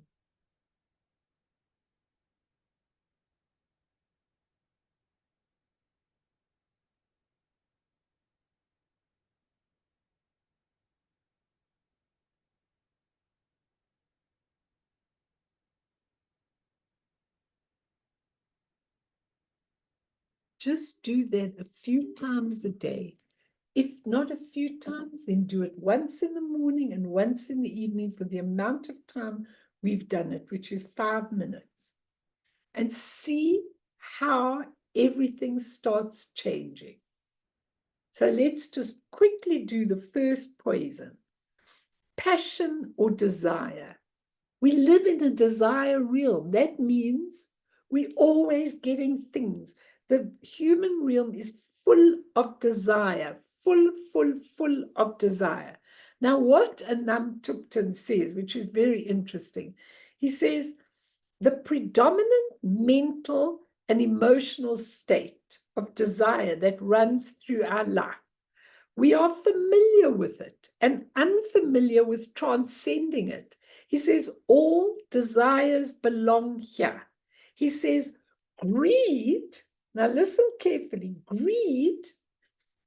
Just do that a few times a day. If not a few times, then do it once in the morning and once in the evening for the amount of time we've done it, which is 5 minutes. And see how everything starts changing. So let's just quickly do the first poison. Passion or desire. We live in a desire realm. That means we're always getting things. The human realm is full of desire, full of desire. Now, what Anam Thupten says, which is very interesting, he says, the predominant mental and emotional state of desire that runs through our life, we are familiar with it and unfamiliar with transcending it. He says, all desires belong here. He says, greed, now listen carefully, greed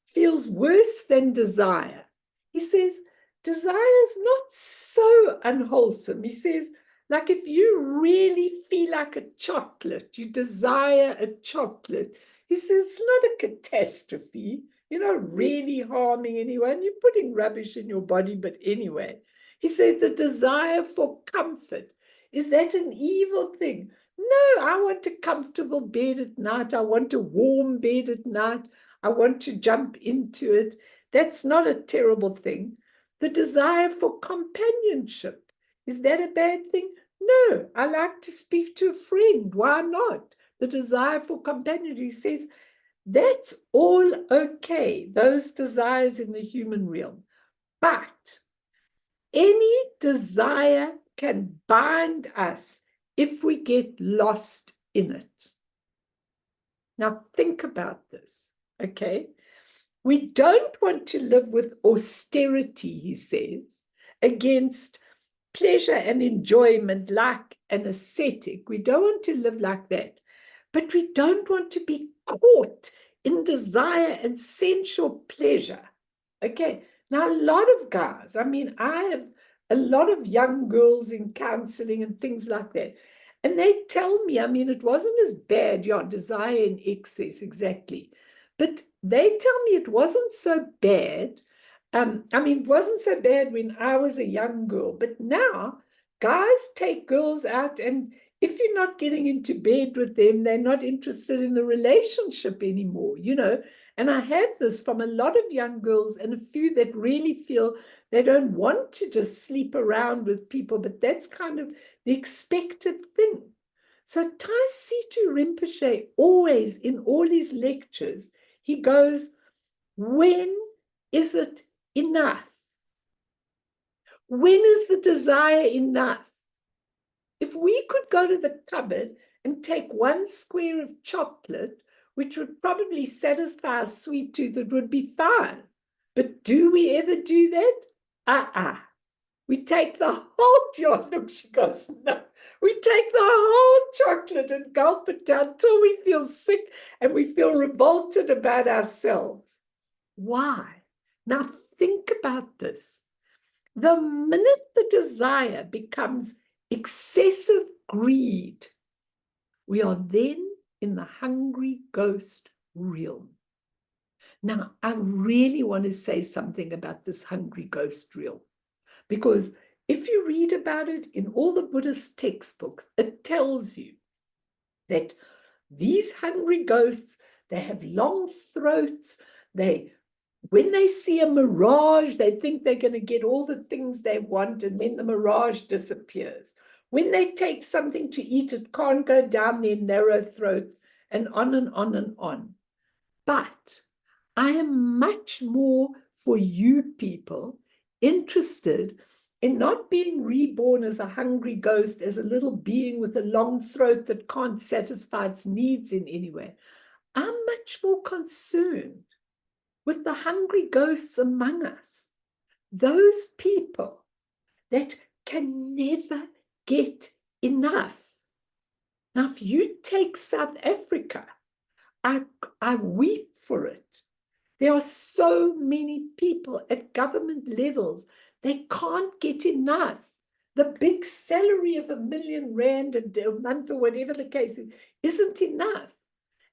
feels worse than desire. He says, desire is not so unwholesome. He says, like if you really feel like a chocolate, you desire a chocolate. He says, it's not a catastrophe. You're not really harming anyone. You're putting rubbish in your body, but anyway. He said the desire for comfort, is that an evil thing? No, I want a comfortable bed at night. I want a warm bed at night. I want to jump into it. That's not a terrible thing. The desire for companionship, is that a bad thing? No, I like to speak to a friend. Why not? The desire for companionship, he says, that's all okay, those desires in the human realm. But any desire can bind us if we get lost in it. Now think about this, okay? We don't want to live with austerity, he says, against pleasure and enjoyment like an ascetic. We don't want to live like that. But we don't want to be caught in desire and sensual pleasure. Okay, now a lot of guys, I mean, I have a lot of young girls in counseling and things like that. And they tell me, I mean, it wasn't as bad, yeah, desire in excess, exactly. But they tell me it wasn't so bad. I mean, it wasn't so bad when I was a young girl, but now guys take girls out, and if you're not getting into bed with them, they're not interested in the relationship anymore, you know. And I have this from a lot of young girls and a few that really feel they don't want to just sleep around with people, but that's kind of the expected thing. So Tai Situ Rinpoche always, in all his lectures, he goes, when is it enough? When is the desire enough? If we could go to the cupboard and take 1 square of chocolate, which would probably satisfy a sweet tooth, it would be fine. But do we ever do that? We take the whole chocolate. Look, she goes, no. We take the whole chocolate and gulp it down till we feel sick and we feel revolted about ourselves. Why? Now think about this. the minute the desire becomes excessive greed, we are then in the hungry ghost realm. Now, I really want to say something about this hungry ghost realm, because if you read about it in all the Buddhist textbooks, it tells you that these hungry ghosts, they have long throats. When they see a mirage, they think they're going to get all the things they want, and then the mirage disappears. When they take something to eat, it can't go down their narrow throats, and on and on and on. But I am much more for you people interested in not being reborn as a hungry ghost, as a little being with a long throat that can't satisfy its needs in any way. I'm much more concerned with the hungry ghosts among us, those people that can never get enough. Now, if you take South Africa, I weep for it. There are so many people at government levels, they can't get enough. The big salary of R1 million a month or whatever the case is, isn't enough.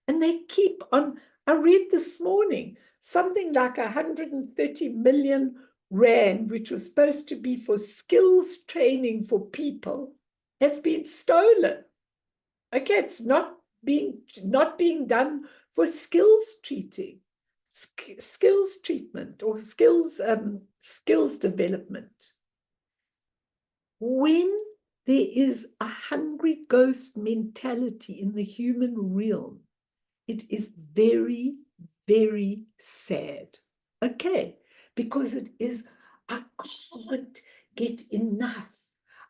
And they keep on. I read this morning, something like 130 million rand, which was supposed to be for skills training for people, has been stolen. Okay, it's not being done for skills treatment or skills development. When there is a hungry ghost mentality in the human realm, it is very, very sad. Okay, because it is, I can't get enough.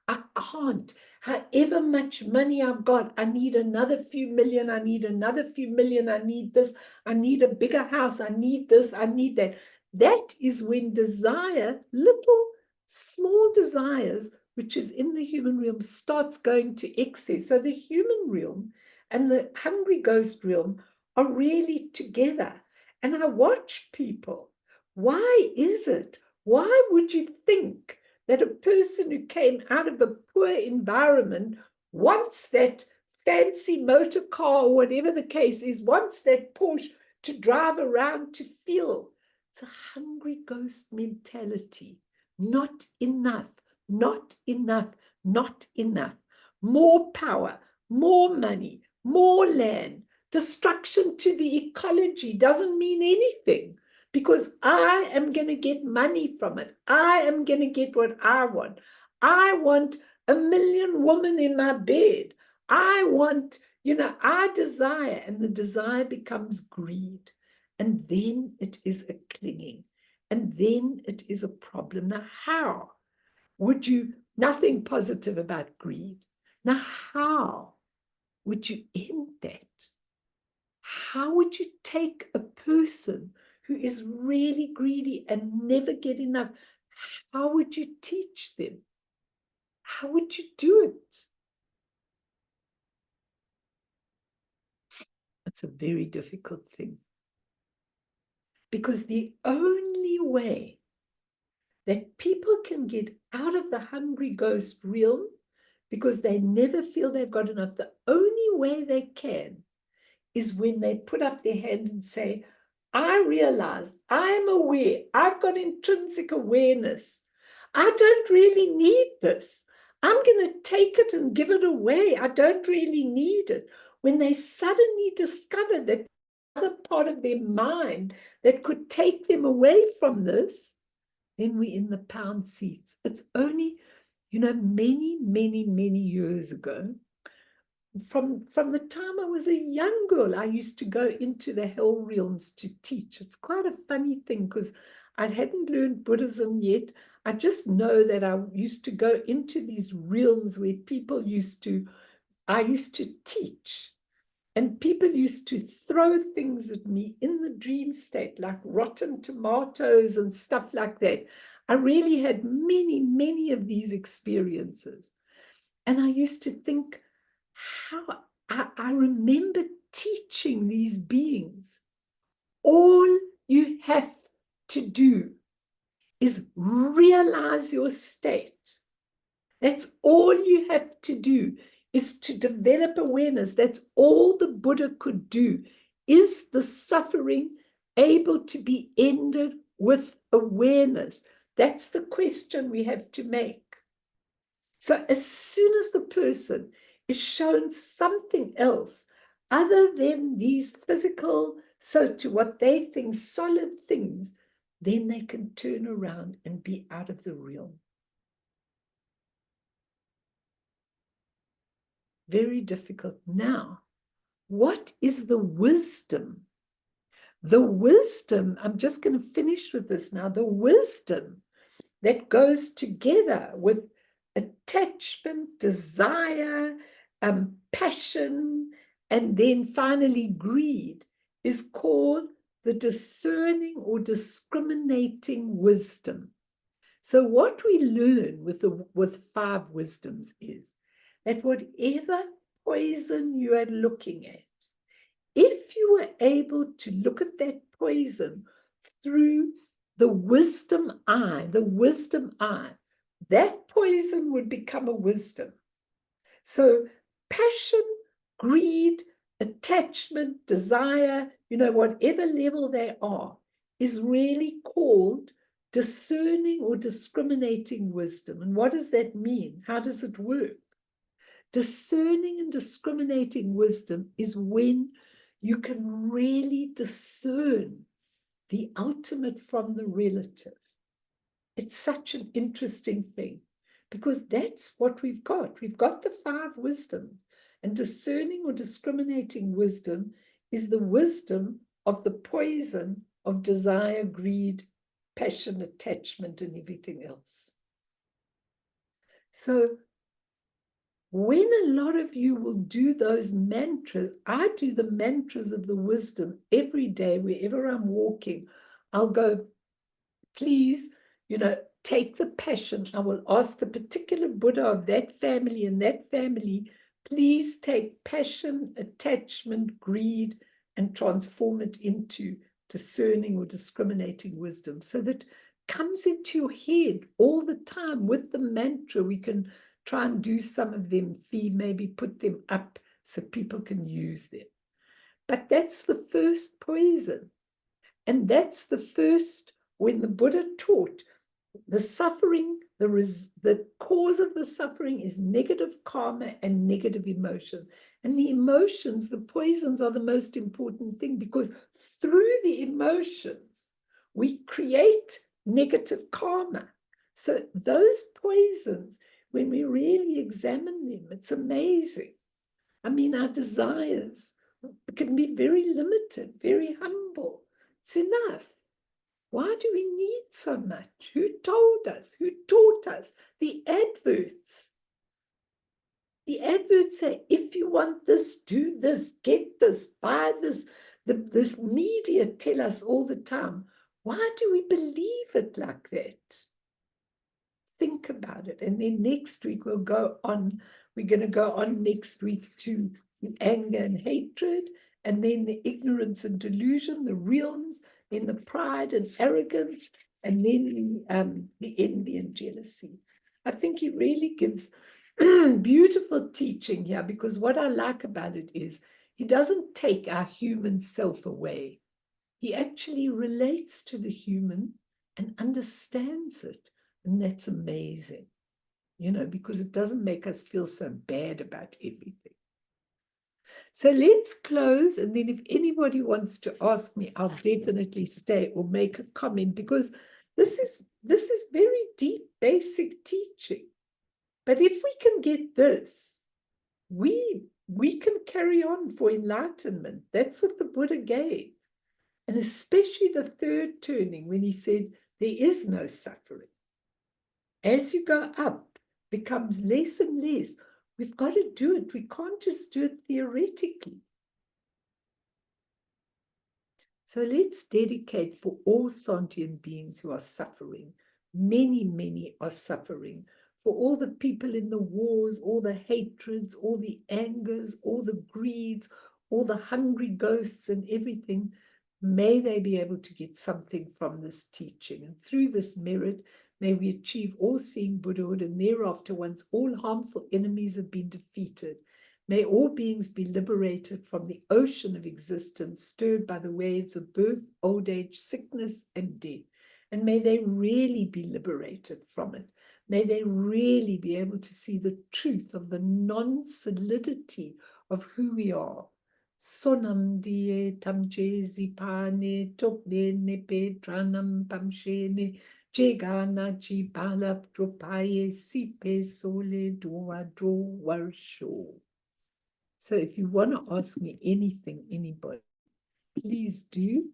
I can't. However much money I've got, I need another few million, I need another few million, I need this, I need a bigger house, I need this, I need that. That is when desire, little small desires, which is in the human realm, starts going to excess. So the human realm and the hungry ghost realm are really together. And I watch people. Why is it? Why would you think that a person who came out of a poor environment wants that fancy motor car or whatever the case is, wants that Porsche to drive around to feel? It's a hungry ghost mentality. Not enough, not enough, not enough. More power, more money, more land. Destruction to the ecology doesn't mean anything, because I am going to get money from it. I am going to get what I want. I want 1 million women in my bed. I want, I desire, and the desire becomes greed. And then it is a clinging. And then it is a problem. Now, how would you, nothing positive about greed. Now, how would you end that? How would you take a person who is really greedy and never get enough? How would you teach them? How would you do it? It's a very difficult thing. Because the only way that people can get out of the hungry ghost realm, because they never feel they've got enough, the only way they can is when they put up their hand and say, I realize, I'm aware, I've got intrinsic awareness. I don't really need this. I'm going to take it and give it away. I don't really need it. When they suddenly discover that other part of their mind that could take them away from this, then we're in the pound seats. It's only, many, many, many years ago, from the time I was a young girl, I used to go into the hell realms to teach. It's quite a funny thing, because I hadn't learned Buddhism yet. I just know that I used to go into these realms where I used to teach. And people used to throw things at me in the dream state, like rotten tomatoes and stuff like that. I really had many, many of these experiences. And I used to think, how I remember teaching these beings, all you have to do is realize your state. That's all you have to do, is to develop awareness. That's all the Buddha could do. Is the suffering able to be ended with awareness? That's the question we have to make. So as soon as the person is shown something else other than these physical, so to what they think solid things, then they can turn around and be out of the realm. Very difficult. Now, what is the wisdom? The wisdom, I'm just going to finish with this now, the wisdom that goes together with attachment, desire, passion, and then finally greed is called the discerning or discriminating wisdom. So what we learn with 5 wisdoms is that whatever poison you are looking at, if you were able to look at that poison through the wisdom eye, that poison would become a wisdom. So passion, greed, attachment, desire, whatever level they are, is really called discerning or discriminating wisdom. And what does that mean? How does it work? Discerning and discriminating wisdom is when you can really discern the ultimate from the relative. It's such an interesting thing because that's what we've got. We've got the 5 wisdoms, and discerning or discriminating wisdom is the wisdom of the poison of desire, greed, passion, attachment, and everything else. So when a lot of you will do those mantras, I do the mantras of the wisdom every day, wherever I'm walking. I'll go, please, take the passion. I will ask the particular Buddha of that family and that family, please take passion, attachment, greed, and transform it into discerning or discriminating wisdom. So that comes into your head all the time with the mantra. We can try and do some of them, maybe put them up so people can use them. But that's the first poison. And that's the first, when the Buddha taught, the suffering, the cause of the suffering is negative karma and negative emotion. And the emotions, the poisons, are the most important thing, because through the emotions, we create negative karma. So those poisons, when we really examine them, it's amazing. I mean, our desires can be very limited, very humble. It's enough. Why do we need so much? Who told us? Who taught us? The adverts. The adverts say, if you want this, do this, get this, buy this. This media tell us all the time. Why do we believe it like that? Think about it. And then next week we'll go on. We're going to go on next week to anger and hatred, and then the ignorance and delusion, the realms, then the pride and arrogance, and then the envy and jealousy. I think he really gives beautiful teaching here, because what I like about it is he doesn't take our human self away. He actually relates to the human and understands it. And that's amazing, because it doesn't make us feel so bad about everything. So let's close. And then if anybody wants to ask me, I'll definitely stay or make a comment, because this is very deep, basic teaching. But if we can get this, we can carry on for enlightenment. That's what the Buddha gave. And especially the third turning, when he said, there is no suffering. As you go up, becomes less and less. We've got to do it. We can't just do it theoretically. So let's dedicate for all sentient beings who are suffering. Many, many are suffering. For all the people in the wars, all the hatreds, all the angers, all the greeds, all the hungry ghosts and everything. may they be able to get something from this teaching. And through this merit, may we achieve all-seeing Buddhahood, and thereafter, once all harmful enemies have been defeated, may all beings be liberated from the ocean of existence, stirred by the waves of birth, old age, sickness, and death. And may they really be liberated from it. May they really be able to see the truth of the non-solidity of who we are. Sonam die tamje zipane tokne nepe tranam pamshene jegana jipalap dropaye sipe sole doa dro warsho. So if you want to ask me anything, anybody, please do.